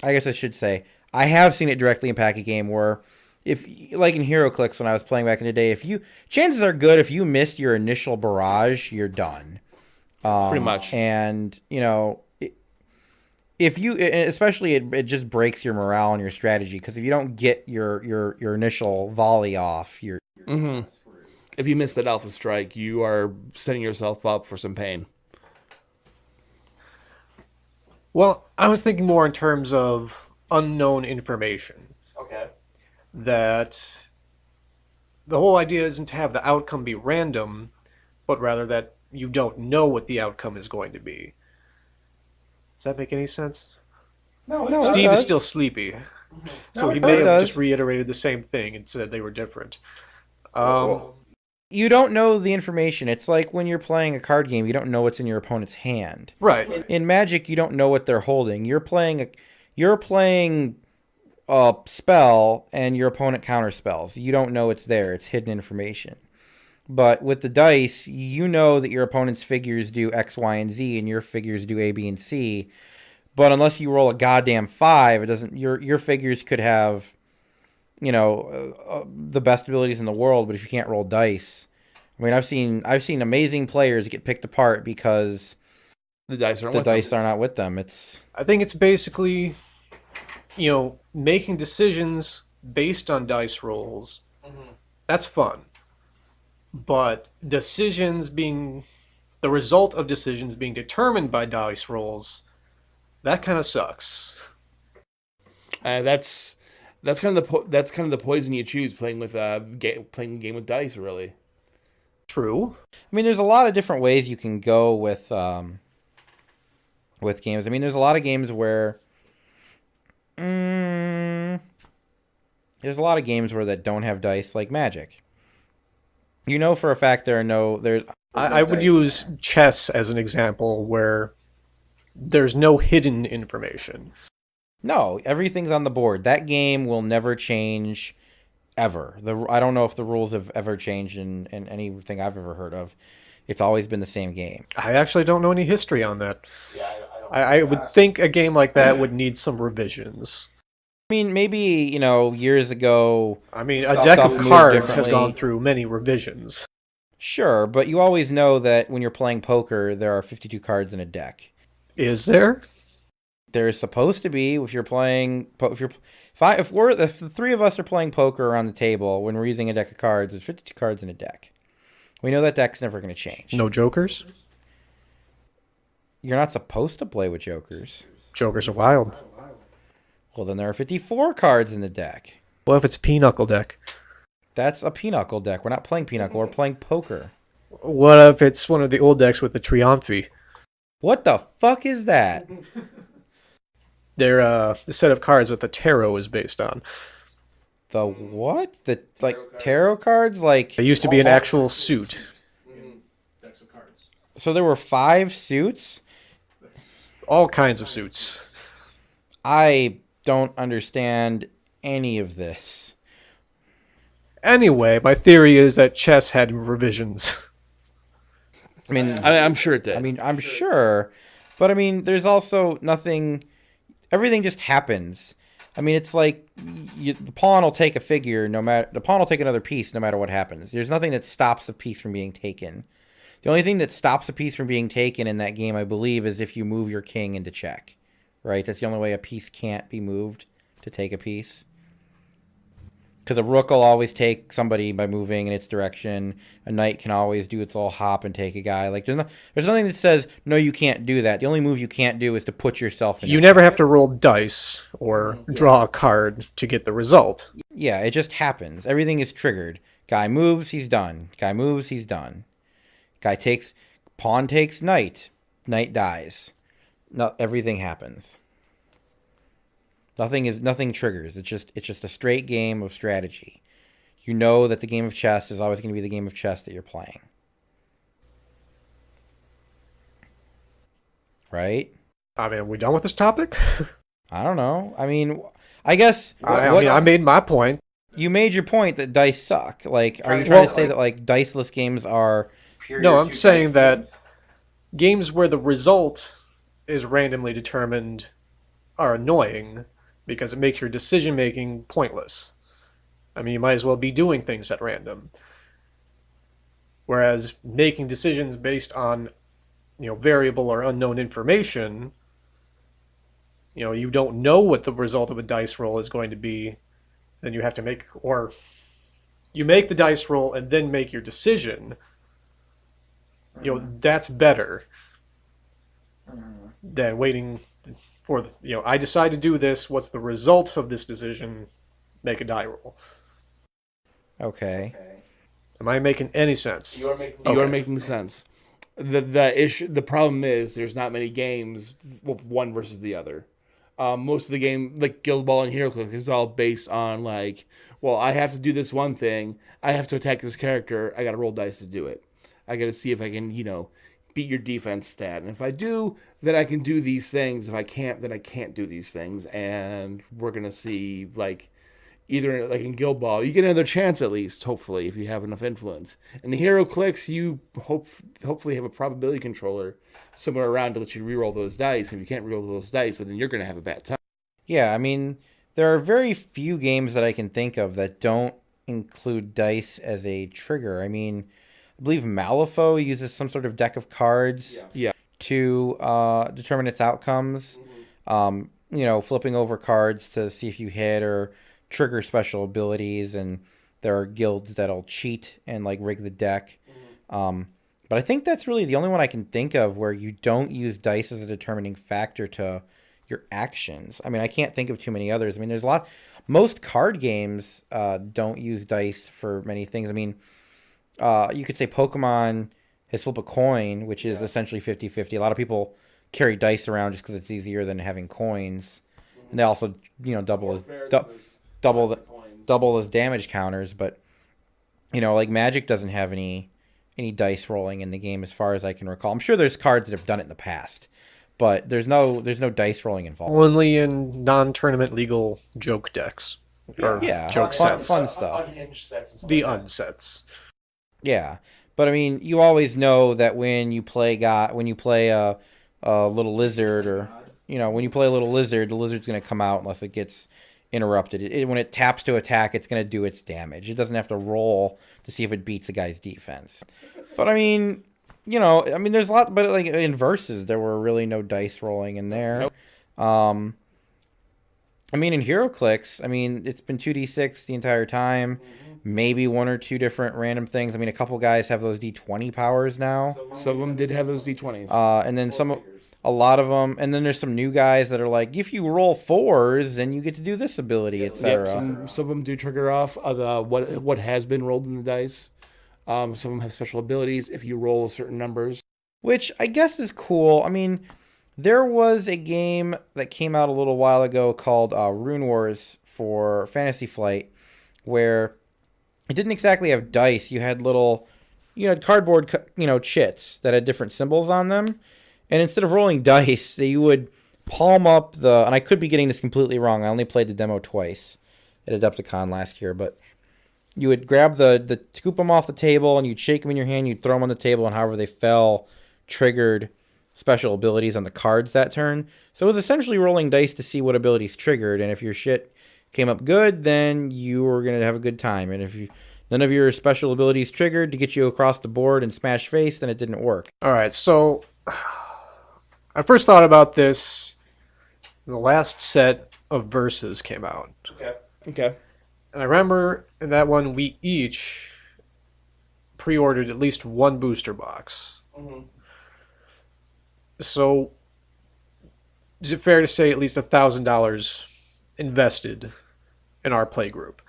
A: guess I should say I have seen it directly impact a game where, if like in Heroclix when I was playing back in the day, chances are good if you missed your initial barrage, you're done.
D: Pretty much.
A: And if you, especially it just breaks your morale and your strategy, because if you don't get your initial volley off, you're.
D: Mm-hmm. If you miss that alpha strike, you are setting yourself up for some pain.
C: Well, I was thinking more in terms of unknown information.
B: Okay.
C: That the whole idea isn't to have the outcome be random, but rather that you don't know what the outcome is going to be. Does that make any sense?
A: No,
C: Steve
A: it
C: is
A: does.
C: still sleepy, so he
A: No,
C: may
A: it
C: have
A: does.
C: just reiterated the same thing and said they were different.
A: You don't know the information. It's like when you're playing a card game, you don't know what's in your opponent's hand.
C: Right.
A: In Magic, you don't know what they're holding. You're playing a spell, and your opponent counter spells. You don't know it's there. It's hidden information. But with the dice, you know that your opponent's figures do X, Y, and Z, and your figures do A, B, and C. But unless you roll a goddamn 5, it doesn't. Your figures could have, the best abilities in the world, but if you can't roll dice, I mean, I've seen amazing players get picked apart because
B: The dice aren't
A: the
B: with them.
A: dice are not with them.
C: I think it's basically, making decisions based on dice rolls. That's fun. But the result of decisions being determined by dice rolls, that kind of sucks.
D: That's kind of the poison you choose playing playing a game with dice. Really,
C: True.
A: I mean, there's a lot of different ways you can go with games. I mean, there's a lot of games where there's a lot of games where that don't have dice, like Magic. You know for a fact
C: I would use chess as an example where there's no hidden information.
A: No, everything's on the board. That game will never change, ever. I don't know if the rules have ever changed in anything I've ever heard of. It's always been the same game.
C: I actually don't know any history on that. I would think a game like that would need some revisions.
A: I mean, maybe, years ago.
C: I mean, a deck of
A: moved
C: cards has
A: differently.
C: gone through many revisions.
A: Sure, but you always know that when you're playing poker, there are 52 cards in a deck.
C: Is there?
A: There's supposed to be if you're playing. If the three of us are playing poker around the table when we're using a deck of cards, there's 52 cards in a deck. We know that deck's never going to change.
C: No jokers?
A: You're not supposed to play with jokers.
C: Jokers are wild.
A: Well, then there are 54 cards in the deck.
C: What if it's a pinochle deck?
A: That's a pinochle deck. We're not playing pinochle. We're playing poker.
C: What if it's one of the old decks with the Triumphi?
A: What the fuck is that?
C: They're the set of cards that the tarot is based on.
A: The what? The tarot cards? Like
C: They used to be an actual suit.
A: so there were 5 suits?
C: All kinds of suits.
A: I don't understand any of this.
C: Anyway, my theory is that chess had revisions.
A: I mean,
D: I'm sure it did.
A: I mean, I'm sure, but I mean, there's also nothing. Everything just happens. I mean, it's like the pawn will take a figure the pawn will take another piece no matter what happens. There's nothing that stops a piece from being taken. The only thing that stops a piece from being taken in that game, I believe, is if you move your king into check. Right? That's the only way a piece can't be moved to take a piece. Because a rook will always take somebody by moving in its direction. A knight can always do its little hop and take a guy. Like there's nothing that says no, you can't do that. The only move you can't do is to put yourself in.
C: You never have to roll dice or draw a card to get the result.
A: Yeah, it just happens. Everything is triggered. Guy moves, he's done. Guy moves, he's done. Pawn takes knight. Knight dies. No, everything happens. Nothing triggers. It's just a straight game of strategy. You know that the game of chess is always going to be the game of chess that you're playing. Right?
C: I mean, are we done with this topic?
A: I don't know. I mean, I guess
C: I made my point.
A: you made your point that dice suck. Like, are you trying to say that like diceless games are?
C: No, I'm saying that games where the result is randomly determined are annoying because it makes your decision making pointless. I mean, you might as well be doing things at random. Whereas making decisions based on, variable or unknown information, you don't know what the result of a dice roll is going to be, then you have to you make the dice roll and then make your decision. That's better than waiting for I decide to do this. What's the result of this decision? Make a die roll.
A: Okay.
C: Am I making any sense?
D: You are making sense. The problem is there's not many games one versus the other. Most of the game, like Guild Ball and Heroclix, is all based on like, well, I have to do this one thing. I have to attack this character. I got to roll dice to do it. I got to see if I can, beat your defense stat. And if I do, then I can do these things. If I can't, then I can't do these things. And we're gonna see like either like in Guild Ball, you get another chance at least, hopefully, if you have enough influence. In the Heroclix, you hopefully have a probability controller somewhere around to let you reroll those dice. If you can't reroll those dice, then you're gonna have a bad time.
A: Yeah, I mean, there are very few games that I can think of that don't include dice as a trigger. I mean, I believe Malifaux uses some sort of deck of cards
D: Yeah.
A: to determine its outcomes. Flipping over cards to see if you hit or trigger special abilities, and there are guilds that'll cheat and like rig the deck. But I think that's really the only one I can think of where you don't use dice as a determining factor to your actions. I mean, I can't think of too many others. I mean, there's a lot. Most card games don't use dice for many things. I mean, you could say Pokemon has flip a coin, which is essentially 50-50. A lot of people carry dice around just because it's easier than having coins. And they also, double as damage counters. But, like Magic doesn't have any dice rolling in the game as far as I can recall. I'm sure there's cards that have done it in the past, but there's no dice rolling involved.
C: Only in non-tournament legal joke decks. Or joke sets.
A: Fun stuff.
D: Unhinged sets.
C: The unsets.
A: Yeah, but I mean, you always know that when you play a little lizard, or when you play a little lizard, the lizard's going to come out unless it gets interrupted. When it taps to attack, it's going to do its damage. It doesn't have to roll to see if it beats a guy's defense. But I mean, there's a lot. But like in Versus, there were really no dice rolling in there. Nope. I mean, in Heroclix, it's been 2d6 the entire time. Maybe one or two different random things. I mean, a couple guys have those D20 powers now.
D: Some of them did have those D20s.
A: And then a lot of them. And then there's some new guys that are like, if you roll 4s, then you get to do this ability, etc.
D: Some of them do trigger off what has been rolled in the dice. Some of them have special abilities if you roll certain numbers.
A: Which I guess is cool. I mean, there was a game that came out a little while ago called Rune Wars for Fantasy Flight, where it didn't exactly have dice. You had cardboard, chits that had different symbols on them. And instead of rolling dice, you would palm up and I could be getting this completely wrong. I only played the demo twice at Adepticon last year, but you would grab scoop them off the table and you'd shake them in your hand, you'd throw them on the table, and however they fell triggered special abilities on the cards that turn. So it was essentially rolling dice to see what abilities triggered, and if your shit came up good, then you were going to have a good time. And if none of your special abilities triggered to get you across the board and smash face, then it didn't work.
C: All right, so I first thought about this. The last set of Versus came out.
D: Okay.
C: And I remember in that one we each pre-ordered at least one booster box. So is it fair to say at least $1,000 invested in our play group?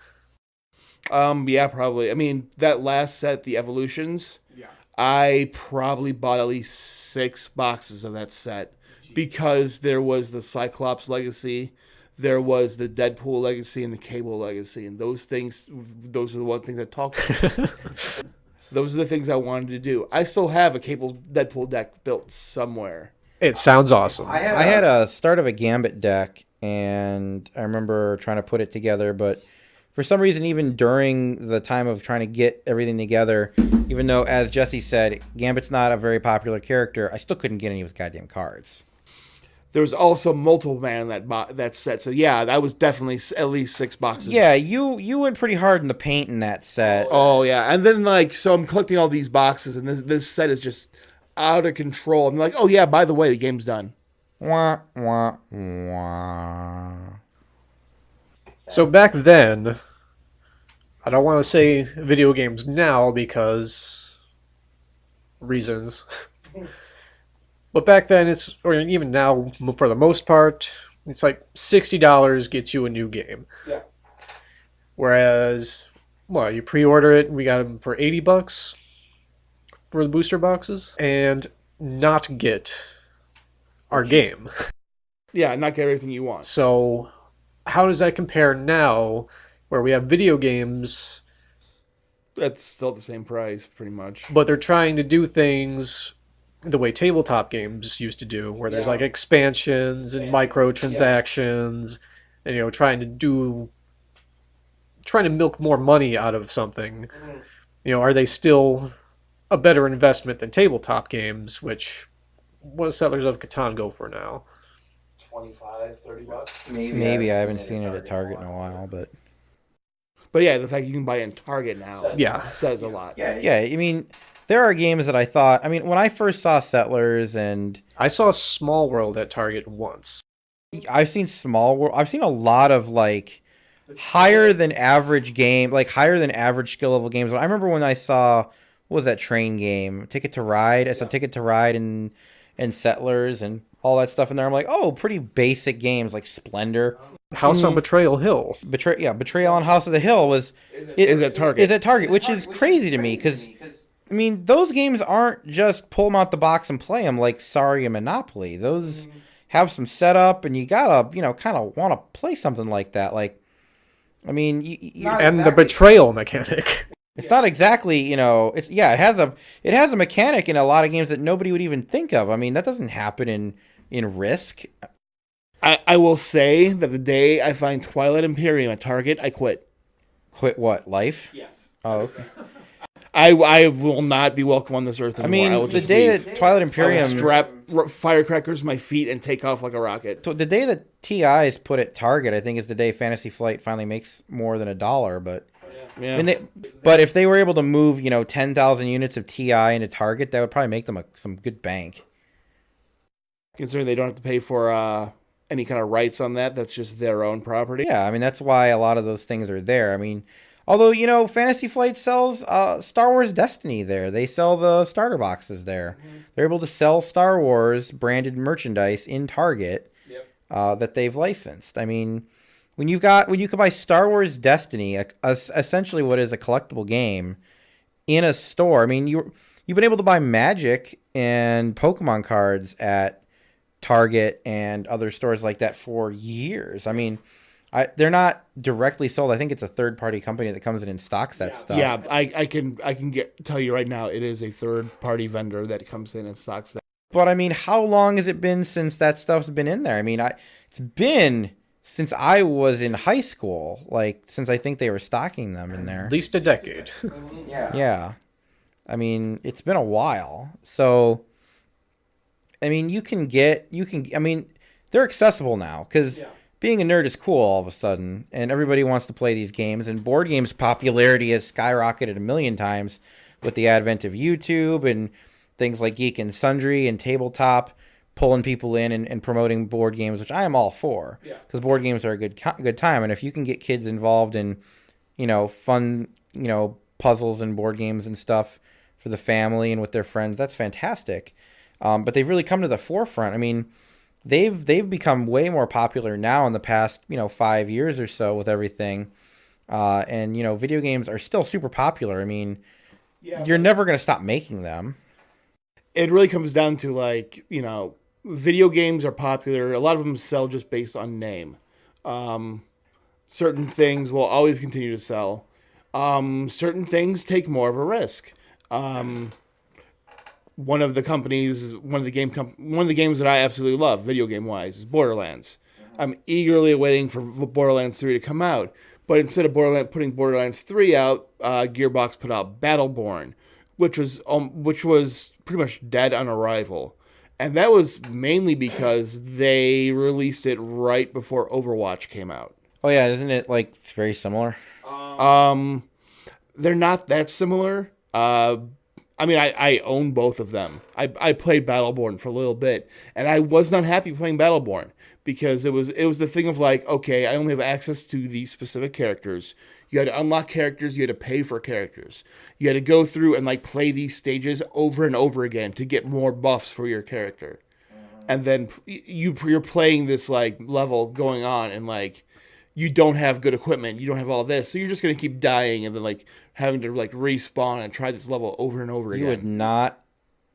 D: Yeah, probably. I mean, that last set, the Evolutions, I probably bought at least 6 boxes of that set because there was the Cyclops Legacy, there was the Deadpool Legacy, and the Cable Legacy, and those are the one things I talked about. Those are the things I wanted to do. I still have a Cable Deadpool deck built somewhere.
C: It sounds awesome.
A: I had a start of a Gambit deck, and I remember trying to put it together, but for some reason, even during the time of trying to get everything together, even though, as Jesse said, Gambit's not a very popular character, I still couldn't get any of his goddamn cards.
D: There was also multiple man in that set, so yeah, that was definitely at least 6 boxes.
A: Yeah, you went pretty hard in the paint in that set.
D: Oh yeah, and then so I'm collecting all these boxes, and this set is just out of control. I'm like, oh yeah, by the way, the game's done.
A: Wah, wah, wah.
C: So back then, I don't want to say video games now because reasons. But back then, or even now, for the most part, it's like $60 gets you a new game.
D: Yeah.
C: Whereas, you pre-order it, we got them for $80 for the booster boxes, and not get our game.
D: Yeah, not get everything you want.
C: So how does that compare now, where we have video games,
D: That's still the same price, pretty much.
C: but they're trying to do things the way tabletop games used to do, where there's
D: Yeah.
C: like expansions and microtransactions, and trying to milk more money out of something. Are they still a better investment than tabletop games, which what does Settlers of Catan go for now?
B: 25, $30.
A: Maybe I haven't seen it at Target in a while, but
D: yeah, the fact you can buy it in Target now says a lot.
A: yeah, I mean, there are games that I thought. I mean, when I first saw Settlers, and
C: I saw Small World at Target once.
A: I've seen Small World. I've seen a lot of like higher than average game, like higher than average skill level games. I remember when I saw what was that train game, Ticket to Ride? I saw Ticket to Ride and Settlers and all that stuff in there. I'm like, oh, pretty basic games like Splendor.
C: House on Betrayal Hill.
A: Betrayal on House of the Hill is
D: at Target.
A: Is at Target, which is crazy to me because I mean those games aren't just pull them out the box and play them like Sorry and Monopoly. Those have some setup, and you gotta kind of want to play something like that. Like, I mean,
C: The betrayal mechanic.
A: it's not exactly it's it has a mechanic in a lot of games that nobody would even think of. I mean, that doesn't happen in Risk.
D: I will say that the day I find Twilight Imperium at Target, I quit.
A: Quit what? Life?
B: Yes.
A: Oh, okay.
D: I will not be welcome on this earth anymore.
A: I mean,
D: I will
A: the
D: just
A: day
D: leave.
A: that Twilight
D: I will
A: Imperium
D: strap firecrackers to my feet and take off like a rocket.
A: So the day that TI is put at Target, I think is the day Fantasy Flight finally makes more than $1. But
D: Yeah.
A: I mean, but if they were able to move 10,000 units of TI into Target, that would probably make them some good bank.
D: Considering they don't have to pay for any kind of rights on that, that's just their own property.
A: Yeah, I mean that's why a lot of those things are there. I mean, although Fantasy Flight sells Star Wars Destiny there, they sell the starter boxes there. They're able to sell Star Wars branded merchandise in Target that they've licensed. I mean, when you can buy Star Wars Destiny, essentially what is a collectible game, in a store. I mean, you've been able to buy Magic and Pokemon cards at Target and other stores like that for years. I mean, they're not directly sold. I think it's a third-party company that comes in and stocks that stuff.
D: Yeah, I can tell you right now, it is a third-party vendor that comes in and stocks that.
A: But I mean, how long has it been since that stuff's been in there? I mean, it's been since I was in high school, like since I think they were stocking them in there.
C: At least a decade.
A: Yeah. I mean, it's been a while. So, I mean, I mean, they're accessible now because being a nerd is cool all of a sudden, and everybody wants to play these games, and board games popularity has skyrocketed a million times with the advent of YouTube and things like Geek and Sundry and Tabletop pulling people in and promoting board games, which I am all for because board games are a good time. And if you can get kids involved in, fun, puzzles and board games and stuff for the family and with their friends, that's fantastic. But they've really come to the forefront. I mean, they've become way more popular now in the past, 5 years or so with everything. And video games are still super popular. I mean, you're never going to stop making them.
D: It really comes down to video games are popular. A lot of them sell just based on name. Certain things will always continue to sell. Certain things take more of a risk. One of the games that I absolutely love, video game wise, is Borderlands. I'm eagerly awaiting for Borderlands 3 to come out. But instead of putting Borderlands 3 out, Gearbox put out Battleborn, which was pretty much dead on arrival. And that was mainly because they released it right before Overwatch came out.
A: Oh yeah, isn't it like very similar?
D: They're not that similar. I mean, I own both of them. I played Battleborn for a little bit, and I was not happy playing Battleborn because it was the thing of like, okay, I only have access to these specific characters. You had to unlock characters. You had to pay for characters. You had to go through and like play these stages over and over again to get more buffs for your character. And then you're playing this like level going on, and like you don't have good equipment. You don't have all this, so you're just gonna keep dying and then like having to like respawn and try this level over and over again.
A: You would not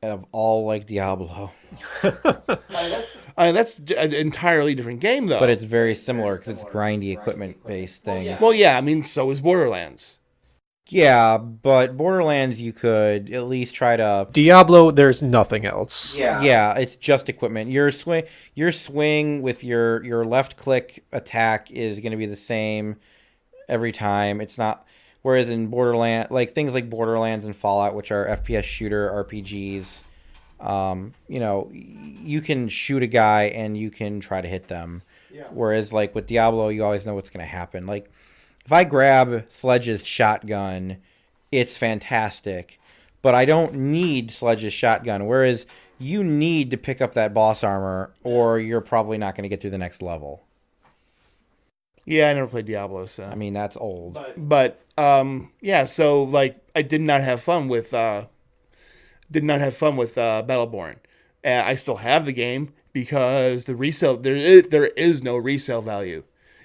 A: at all like Diablo.
D: I mean, that's an entirely different game, though.
A: But it's very similar because it's grindy equipment-based things.
D: Well, yeah, I mean, so is Borderlands.
A: Yeah, but Borderlands, you could at least try to.
C: Diablo, there's nothing else.
A: Yeah, it's just equipment. Your swing with your left click attack is going to be the same every time. It's not. Whereas in Borderlands, like things like Borderlands and Fallout, which are FPS shooter RPGs, you can shoot a guy and you can try to hit them. Yeah. Whereas like with Diablo, you always know what's going to happen. Like if I grab Sledge's shotgun, it's fantastic, but I don't need Sledge's shotgun. Whereas you need to pick up that boss armor, or you're probably not going to get through the next level.
D: Yeah, I never played Diablo, so
A: I mean that's old.
D: But yeah, so like I did not have fun with Battleborn, and I still have the game because the resale there is no resale value.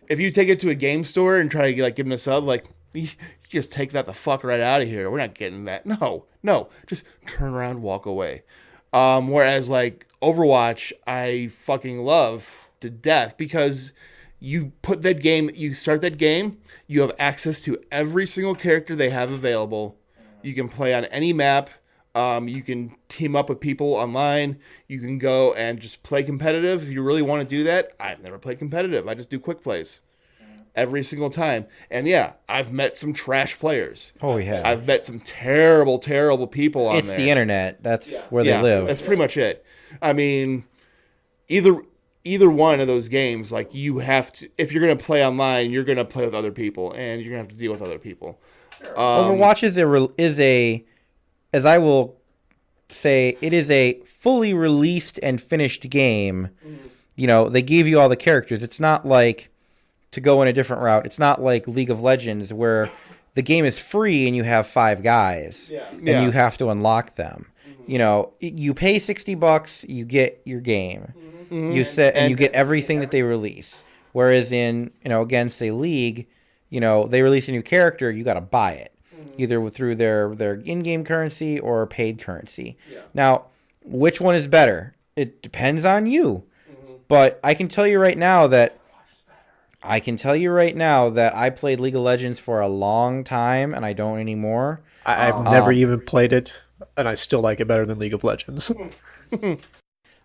D: If you take it to a game store and try to like give them a sub, like you just take that the fuck right out of here. We're not getting that. No, just turn around, walk away. Whereas like Overwatch, I fucking love to death because you start that game, you have access to every single character they have available. You can play on any map. You can team up with people online. You can go and just play competitive if you really want to do that. I've never played competitive. I just do quick plays every single time. And yeah, I've met some trash players.
A: Oh, yeah.
D: I've met some terrible, terrible people on there.
A: It's the internet. That's where they live.
D: That's pretty much it. I mean, either one of those games, like you have to, if you're going to play online, you're going to play with other people, and you're going to have to deal with other people. Sure.
A: Overwatch is a, as I will say, it is a fully released and finished game. Mm-hmm. They gave you all the characters. It's not like, to go in a different route, it's not like League of Legends where the game is free and you have 5 guys and you have to unlock them. Mm-hmm. You pay $60, you get your game. Mm-hmm. You get everything that they release. Whereas in, against a League, they release a new character, you got to buy it. Either through their in-game currency or paid currency. Yeah. Now, which one is better? It depends on you. Mm-hmm. But I can tell you right now that I played League of Legends for a long time, and I don't anymore.
C: I've never even played it, and I still like it better than League of Legends.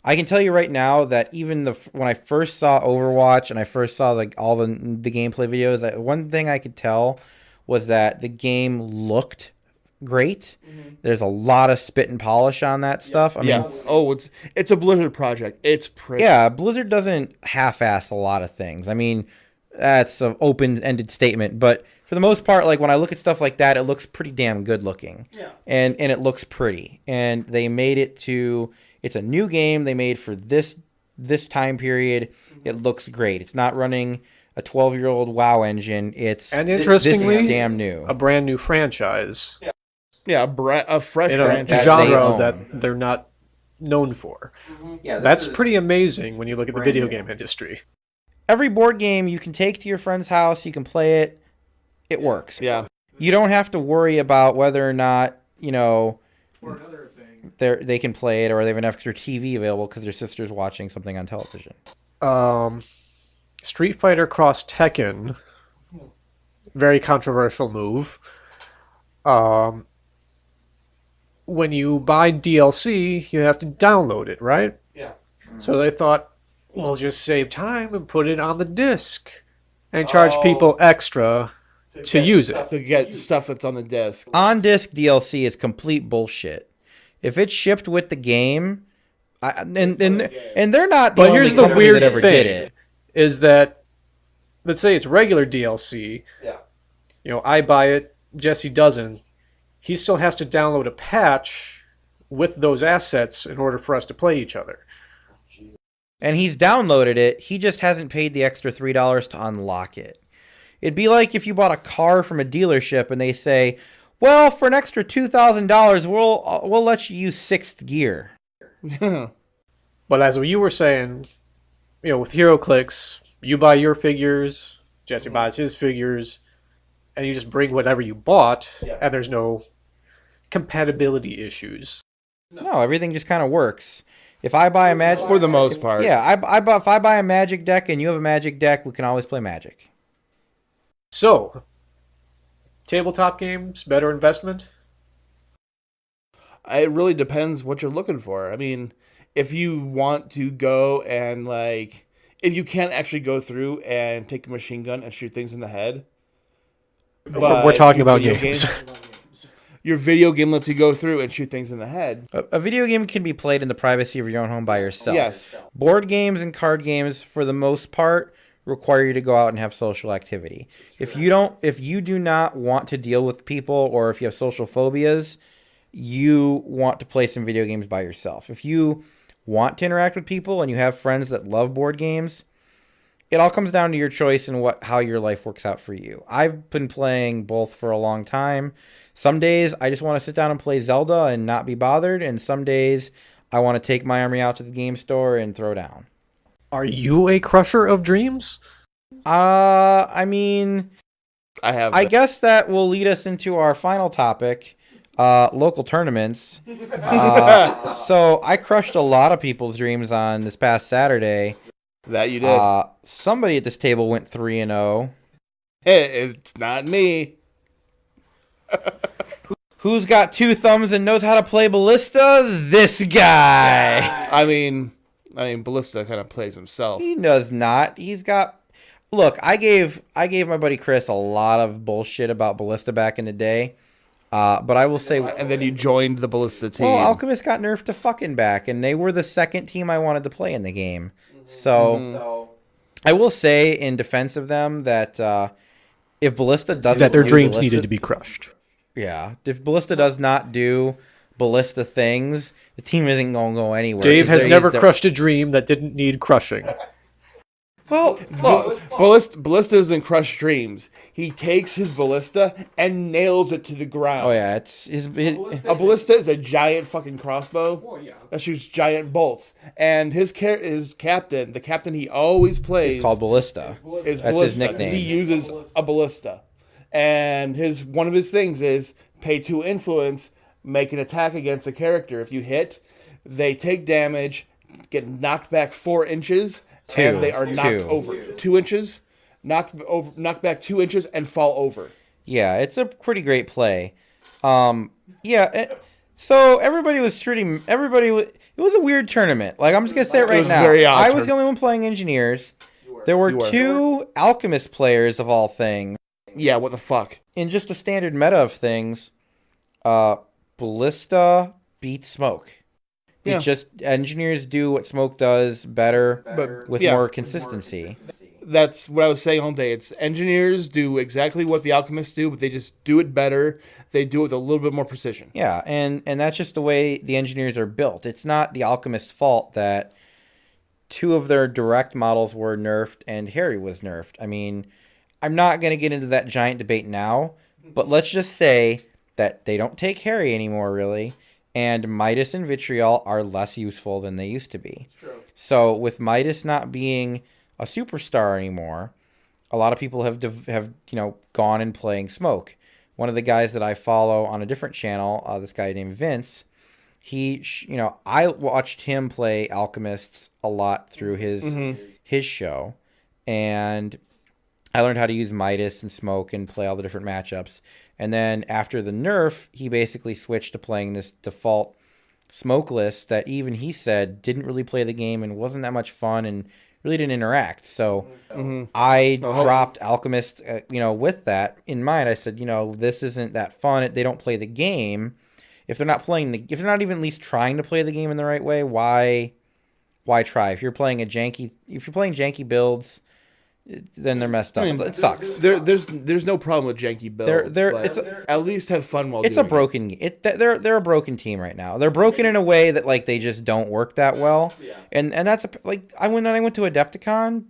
A: I can tell you right now that even when I first saw Overwatch and I first saw like all the gameplay videos, one thing I could tell was that the game looked great. Mm-hmm. There's a lot of spit and polish on that stuff. I mean,
D: it's a Blizzard project. It's pretty.
A: Yeah, Blizzard doesn't half-ass a lot of things. I mean, that's an open-ended statement, but for the most part, like when I look at stuff like that, it looks pretty damn good looking. Yeah. And it looks pretty. And they made it to, it's a new game they made for this time period. Mm-hmm. It looks great. It's not running a 12-year-old WoW engine.
C: And interestingly,
A: this is damn new.
C: A brand new franchise.
D: Yeah, a fresh franchise.
C: A genre that they're not known for. Mm-hmm. Yeah, that's pretty amazing when you look at the video game industry.
A: Every board game you can take to your friend's house, you can play it. It works.
D: Yeah.
A: You don't have to worry about whether or not,
E: or another thing,
A: they can play it or they have an extra TV available because their sister's watching something on television.
C: Street Fighter Cross Tekken, very controversial move. When you buy DLC, you have to download it, right?
D: Yeah.
C: So they thought, we'll just save time and put it on the disc and charge people extra to use it.
D: To get stuff that's on the disc.
A: On-disc DLC is complete bullshit. If it's shipped with the game, and they're not the
C: but
A: only
C: here's the
A: company
C: weird
A: that ever
C: thing,
A: did it.
C: Is that, let's say it's regular DLC.
D: Yeah.
C: I buy it, Jesse doesn't. He still has to download a patch with those assets in order for us to play each other.
A: And he's downloaded it. He just hasn't paid the extra $3 to unlock it. It'd be like if you bought a car from a dealership and they say, well, for an extra $2,000, we'll let you use 6th gear.
C: But as you were saying, with Heroclix, you buy your figures, Jesse buys his figures, and you just bring whatever you bought, and there's no compatibility issues.
A: No, everything just kind of works. If I buy a Magic...
B: For the most part.
A: Yeah, if I buy a Magic deck and you have a Magic deck, we can always play Magic.
C: So, tabletop games, better investment?
D: It really depends what you're looking for. I mean, if you want to go and like, if you can't actually go through and take a machine gun and shoot things in the head,
C: We're talking
D: your
C: about
D: video
C: games.
D: Your video game lets you go through and shoot things in the head.
A: A video game can be played in the privacy of your own home by yourself.
D: Yes.
A: Board games and card games, for the most part, require you to go out and have social activity. If you do not want to deal with people, or if you have social phobias, you want to play some video games by yourself. If you want to interact with people and you have friends that love board games, it all comes down to your choice and how your life works out for you. I've been playing both for a long time. Some days I just want to sit down and play Zelda and not be bothered, and some days I want to take my army out to the game store and throw down.
C: Are you a crusher of dreams?
A: I mean, I guess that will lead us into our final topic, local tournaments. So I crushed a lot of people's dreams on this past Saturday.
D: That you did.
A: Somebody at this table went 3-0.
D: Hey, it's not me.
A: Who's got 2 thumbs and knows how to play Ballista? This guy.
D: I mean, Ballista kind of plays himself.
A: He does not. He's got... Look, I gave my buddy Chris a lot of bullshit about Ballista back in the day. But I will say...
D: And then you joined the Ballista team.
A: Well, Alchemist got nerfed to fucking back, and they were the second team I wanted to play in the game. So, I will say in defense of them that if Ballista doesn't...
C: That their dreams
A: Ballista,
C: needed to be crushed.
A: Yeah. If Ballista does not do Ballista things, the team isn't going to go anywhere.
C: Dave has never crushed a dream that didn't need crushing.
A: Well, look,
D: Ballista doesn't crush dreams. He takes his Ballista and nails it to the ground.
A: oh yeah, it's
D: A Ballista is a giant fucking crossbow that shoots giant bolts. And his captain, the captain he always plays,
A: called Ballista.
D: is
A: That's
D: Ballista,
A: his nickname.
D: He uses a Ballista. And one of his things is pay 2 influence, make an attack against a character. If you hit, they take damage, get knocked back 4 inches, and they are knocked over 2 inches, knocked back 2 inches, and fall over.
A: Yeah, it's a pretty great play. So everybody was treating everybody. It was a weird tournament. Like, I'm just gonna say it right now.
D: Very odd
A: I was the only one playing engineers. There were 2 alchemist players of all things.
D: Yeah, what the fuck?
A: In just a standard meta of things, Ballista beats Smoke.
D: Yeah.
A: It's just engineers do what Smoke does better,
D: But,
A: with
D: yeah.
A: more consistency.
D: That's what I was saying all day. It's engineers do exactly what the alchemists do, but they just do it better. They do it with a little bit more precision.
A: Yeah, and that's just the way the engineers are built. It's not the alchemist's fault that 2 of their direct models were nerfed and Harry was nerfed. I mean, I'm not going to get into that giant debate now, but let's just say that they don't take Harry anymore, really, and Midas and Vitriol are less useful than they used to be.
D: True.
A: So with Midas not being a superstar anymore, a lot of people have gone and playing Smoke. One of the guys that I follow on a different channel, this guy named Vince, I watched him play Alchemists a lot through his show, and I learned how to use Midas and Smoke and play all the different matchups. And then after the nerf, he basically switched to playing this default Smoke list that even he said didn't really play the game and wasn't that much fun and really didn't interact. So I dropped Alchemist, with that in mind. I said, this isn't that fun. They don't play the game. If they're not if they're not even at least trying to play the game in the right way, why try? If you're playing janky builds, then they're messed up. I mean, it sucks.
D: There's no problem with janky builds. At least have fun while.
A: It's a broken. They're a broken team right now. They're broken in a way that they just don't work that well. Yeah. And that's I went to Adepticon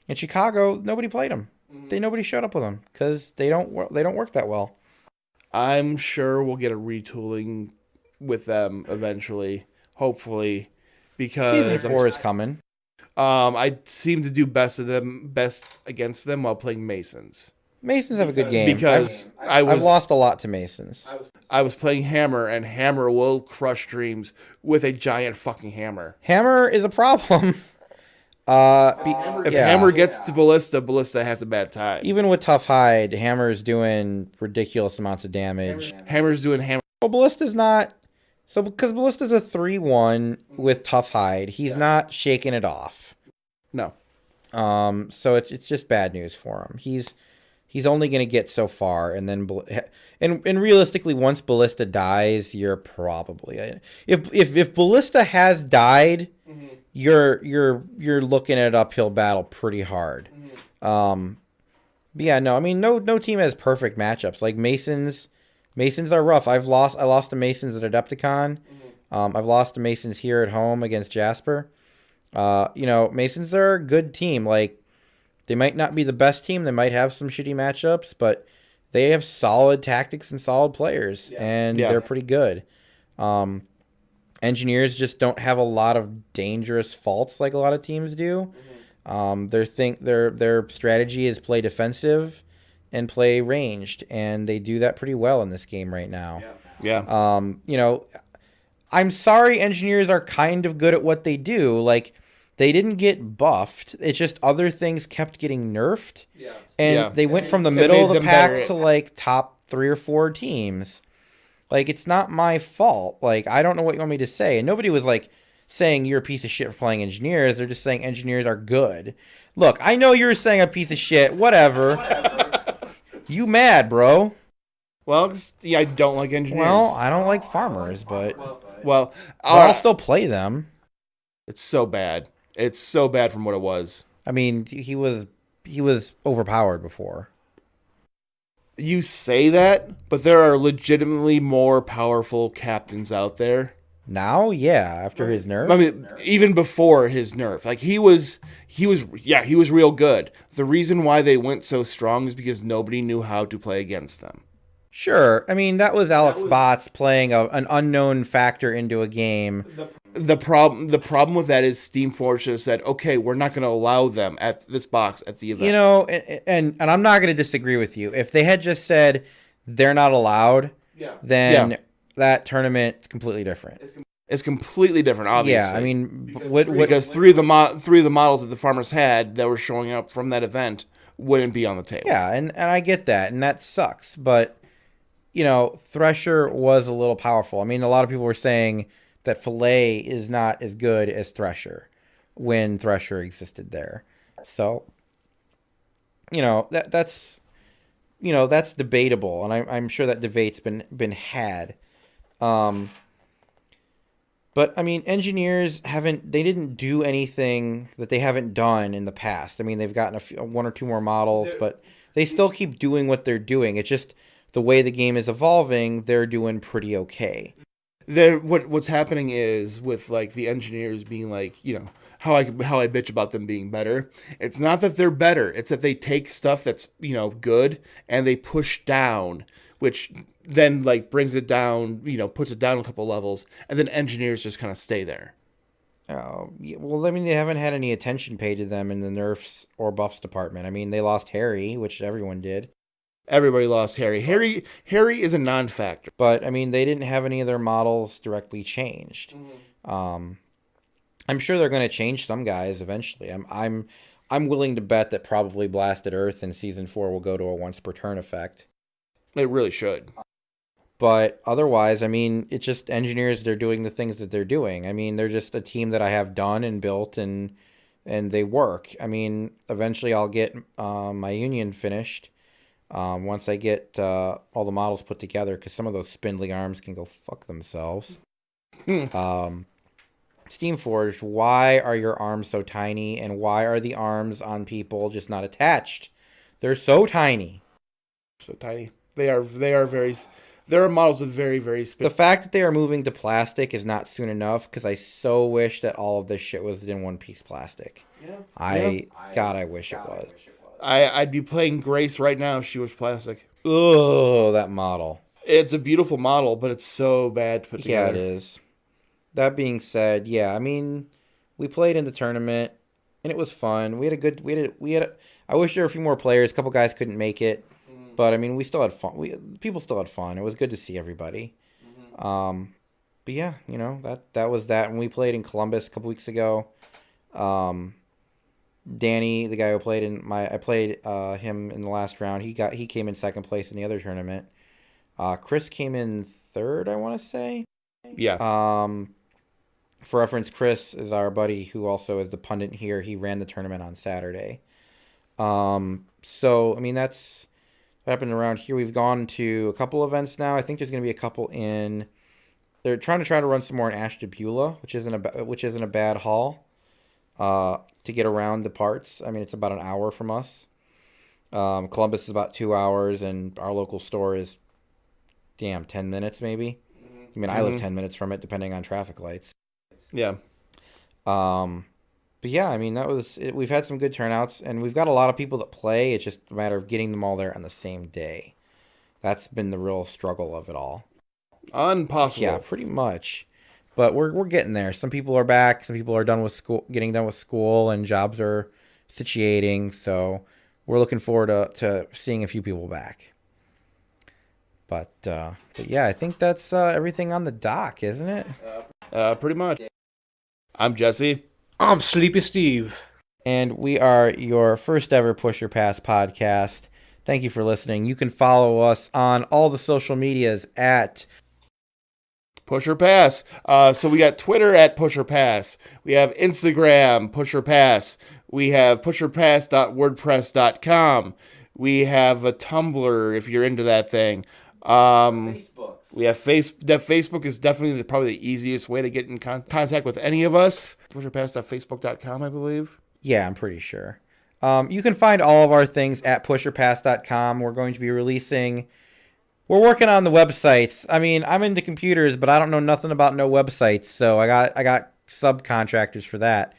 A: in Chicago. Nobody played them. Nobody showed up with them because they don't work that well.
D: I'm sure we'll get a retooling with them eventually, hopefully, because
A: Season 4 is coming.
D: I seem to do best against them while playing Masons.
A: Masons have a good game.
D: because
A: I've lost a lot to Masons.
D: I was playing Hammer, and Hammer will crush dreams with a giant fucking hammer.
A: Hammer is a problem.
D: If Hammer gets to Ballista, Ballista has a bad time.
A: Even with Tough Hide, Hammer is doing ridiculous amounts of damage.
D: Hammer's doing hammer.
A: Well, Ballista's not. So because Ballista's a 3-1 with Tough Hide, he's not shaking it off.
D: No.
A: So it's just bad news for him. He's only going to get so far, and then and realistically, once Ballista dies, you're probably if Ballista has died, you're looking at an uphill battle pretty hard. But yeah, no, I mean no team has perfect matchups. Like Masons are rough. I lost to Masons at Adepticon. I've lost to Masons here at home against Jasper. Masons are a good team. Like, they might not be the best team. They might have some shitty matchups, but they have solid tactics and solid players, and they're pretty good. Engineers just don't have a lot of dangerous faults like a lot of teams do. Their strategy is play defensive and play ranged, and they do that pretty well in this game right now. I'm sorry, Engineers are kind of good at what they do. Like, they didn't get buffed. It's just other things kept getting nerfed. And they went from the middle of the pack to, like, top 3 or 4 teams. Like, it's not my fault. Like, I don't know what you want me to say. And nobody was, like, saying you're a piece of shit for playing Engineers. They're just saying Engineers are good. Look, I know you're saying a piece of shit. Whatever. You mad, bro.
D: Well, I don't like Engineers.
A: Well, I don't like Farmers, but
D: Well,
A: I'll still play them.
D: It's so bad. It's so bad from what it was.
A: I mean, he was overpowered before.
D: You say that, but there are legitimately more powerful captains out there.
A: Now, yeah, after his nerf.
D: I mean, even before his nerf, like he was real good. The reason why they went so strong is because nobody knew how to play against them.
A: Sure. I mean, that was Alex Bots playing an unknown factor into a game.
D: The problem with that is Steamforge has said, okay, we're not going to allow them at this box at the event.
A: And I'm not going to disagree with you. If they had just said they're not allowed, then that tournament's completely different.
D: It's completely different, obviously.
A: Yeah, I mean,
D: because three of the models that the farmers had that were showing up from that event wouldn't be on the table.
A: Yeah, and I get that, and that sucks. But Thresher was a little powerful. I mean, a lot of people were saying that Filet is not as good as Thresher when Thresher existed there. So, that's debatable, and I'm sure that debate's been had. But I mean, Engineers didn't do anything that they haven't done in the past. I mean, they've gotten one or two more models, but they still keep doing what they're doing. It's just the way the game is evolving, they're doing pretty okay.
D: What's happening is with like the Engineers being like, how I bitch about them being better. It's not that they're better. It's that they take stuff that's, good and they push down, which then like brings it down, puts it down a couple levels, and then Engineers just kind of stay there.
A: Well, I mean, they haven't had any attention paid to them in the nerfs or buffs department. I mean, they lost Harry, which everyone did.
D: Everybody lost Harry. Harry is a non-factor.
A: But I mean, they didn't have any of their models directly changed. I'm sure they're going to change some guys eventually. I'm willing to bet that probably Blasted Earth in Season 4 will go to a once per turn effect.
D: They really should.
A: But otherwise, I mean, it's just Engineers. They're doing the things that they're doing. I mean, they're just a team that I have done and built, and they work. I mean, eventually I'll get my union finished once I get all the models put together, because some of those spindly arms can go fuck themselves. Steamforged, why are your arms so tiny, and why are the arms on people just not attached? They're so tiny.
D: So tiny. They are very. There are models with very, very
A: The fact that they are moving to plastic is not soon enough, because I so wish that all of this shit was in one-piece plastic. I wish it was.
D: I'd be playing Grace right now if she was plastic.
A: Ugh, that model.
D: It's a beautiful model, but it's so bad to put together.
A: Yeah, it is. That being said, I mean, we played in the tournament, and it was fun. I wish there were a few more players. A couple guys couldn't make it. But I mean, we still had fun. People still had fun. It was good to see everybody. But yeah, you know, that was that. When we played in Columbus a couple weeks ago, Danny, the guy who played I played him in the last round. He came in second place in the other tournament. Chris came in third, I want to say.
B: Yeah.
A: For reference, Chris is our buddy who also is the pundit here. He ran the tournament on Saturday. So I mean, that's what happened around here. We've gone to a couple events now. I think there's going to be a couple in. They're trying to run some more in Ashtabula, which isn't a bad haul. To get around the parts. I mean, it's about an hour from us. Columbus is about 2 hours, and our local store is, 10 minutes maybe. I mean, I live 10 minutes from it, depending on traffic lights.
B: Yeah.
A: But yeah, I mean, we've had some good turnouts, and we've got a lot of people that play. It's just a matter of getting them all there on the same day. That's been the real struggle of it all.
B: Impossible.
A: Yeah, pretty much. But we're getting there. Some people are back. Some people are done with school, getting done with school, and jobs are situating. So we're looking forward to seeing a few people back. But yeah, I think that's everything on the dock, isn't it?
B: Pretty much. I'm Jesse.
C: I'm Sleepy Steve.
A: And we are your first ever Push or Pass podcast. Thank you for listening. You can follow us on all the social medias at
B: Push or Pass. So we got Twitter at Push or Pass. We have Instagram, Push or Pass. We have pusherpass.wordpress.com. We have a Tumblr if you're into that thing. We have Facebook is definitely probably the easiest way to get in contact with any of us. Pusherpass.facebook.com, I believe.
A: Yeah, I'm pretty sure. You can find all of our things at pusherpass.com. We're going to be releasing. We're working on the websites. I mean, I'm into computers, but I don't know nothing about no websites, so I got subcontractors for that.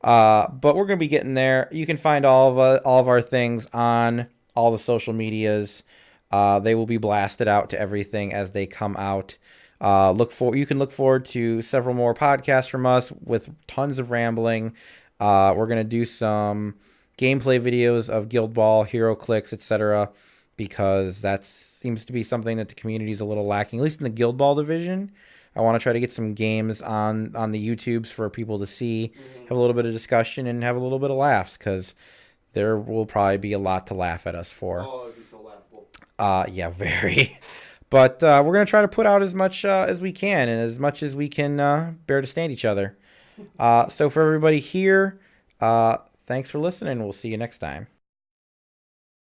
A: But we're gonna be getting there. You can find all of our things on all the social medias. They will be blasted out to everything as they come out. You can look forward to several more podcasts from us with tons of rambling. We're gonna do some gameplay videos of Guild Ball, Heroclix, etc. because that seems to be something that the community is a little lacking, at least in the Guild Ball division. I want to try to get some games on the YouTubes for people to see, have a little bit of discussion, and have a little bit of laughs, because there will probably be a lot to laugh at us for.
B: Oh, it'd be so laughable.
A: Yeah, very. But we're going to try to put out as much as we can, and as much as we can bear to stand each other. So for everybody here, thanks for listening. We'll see you next time.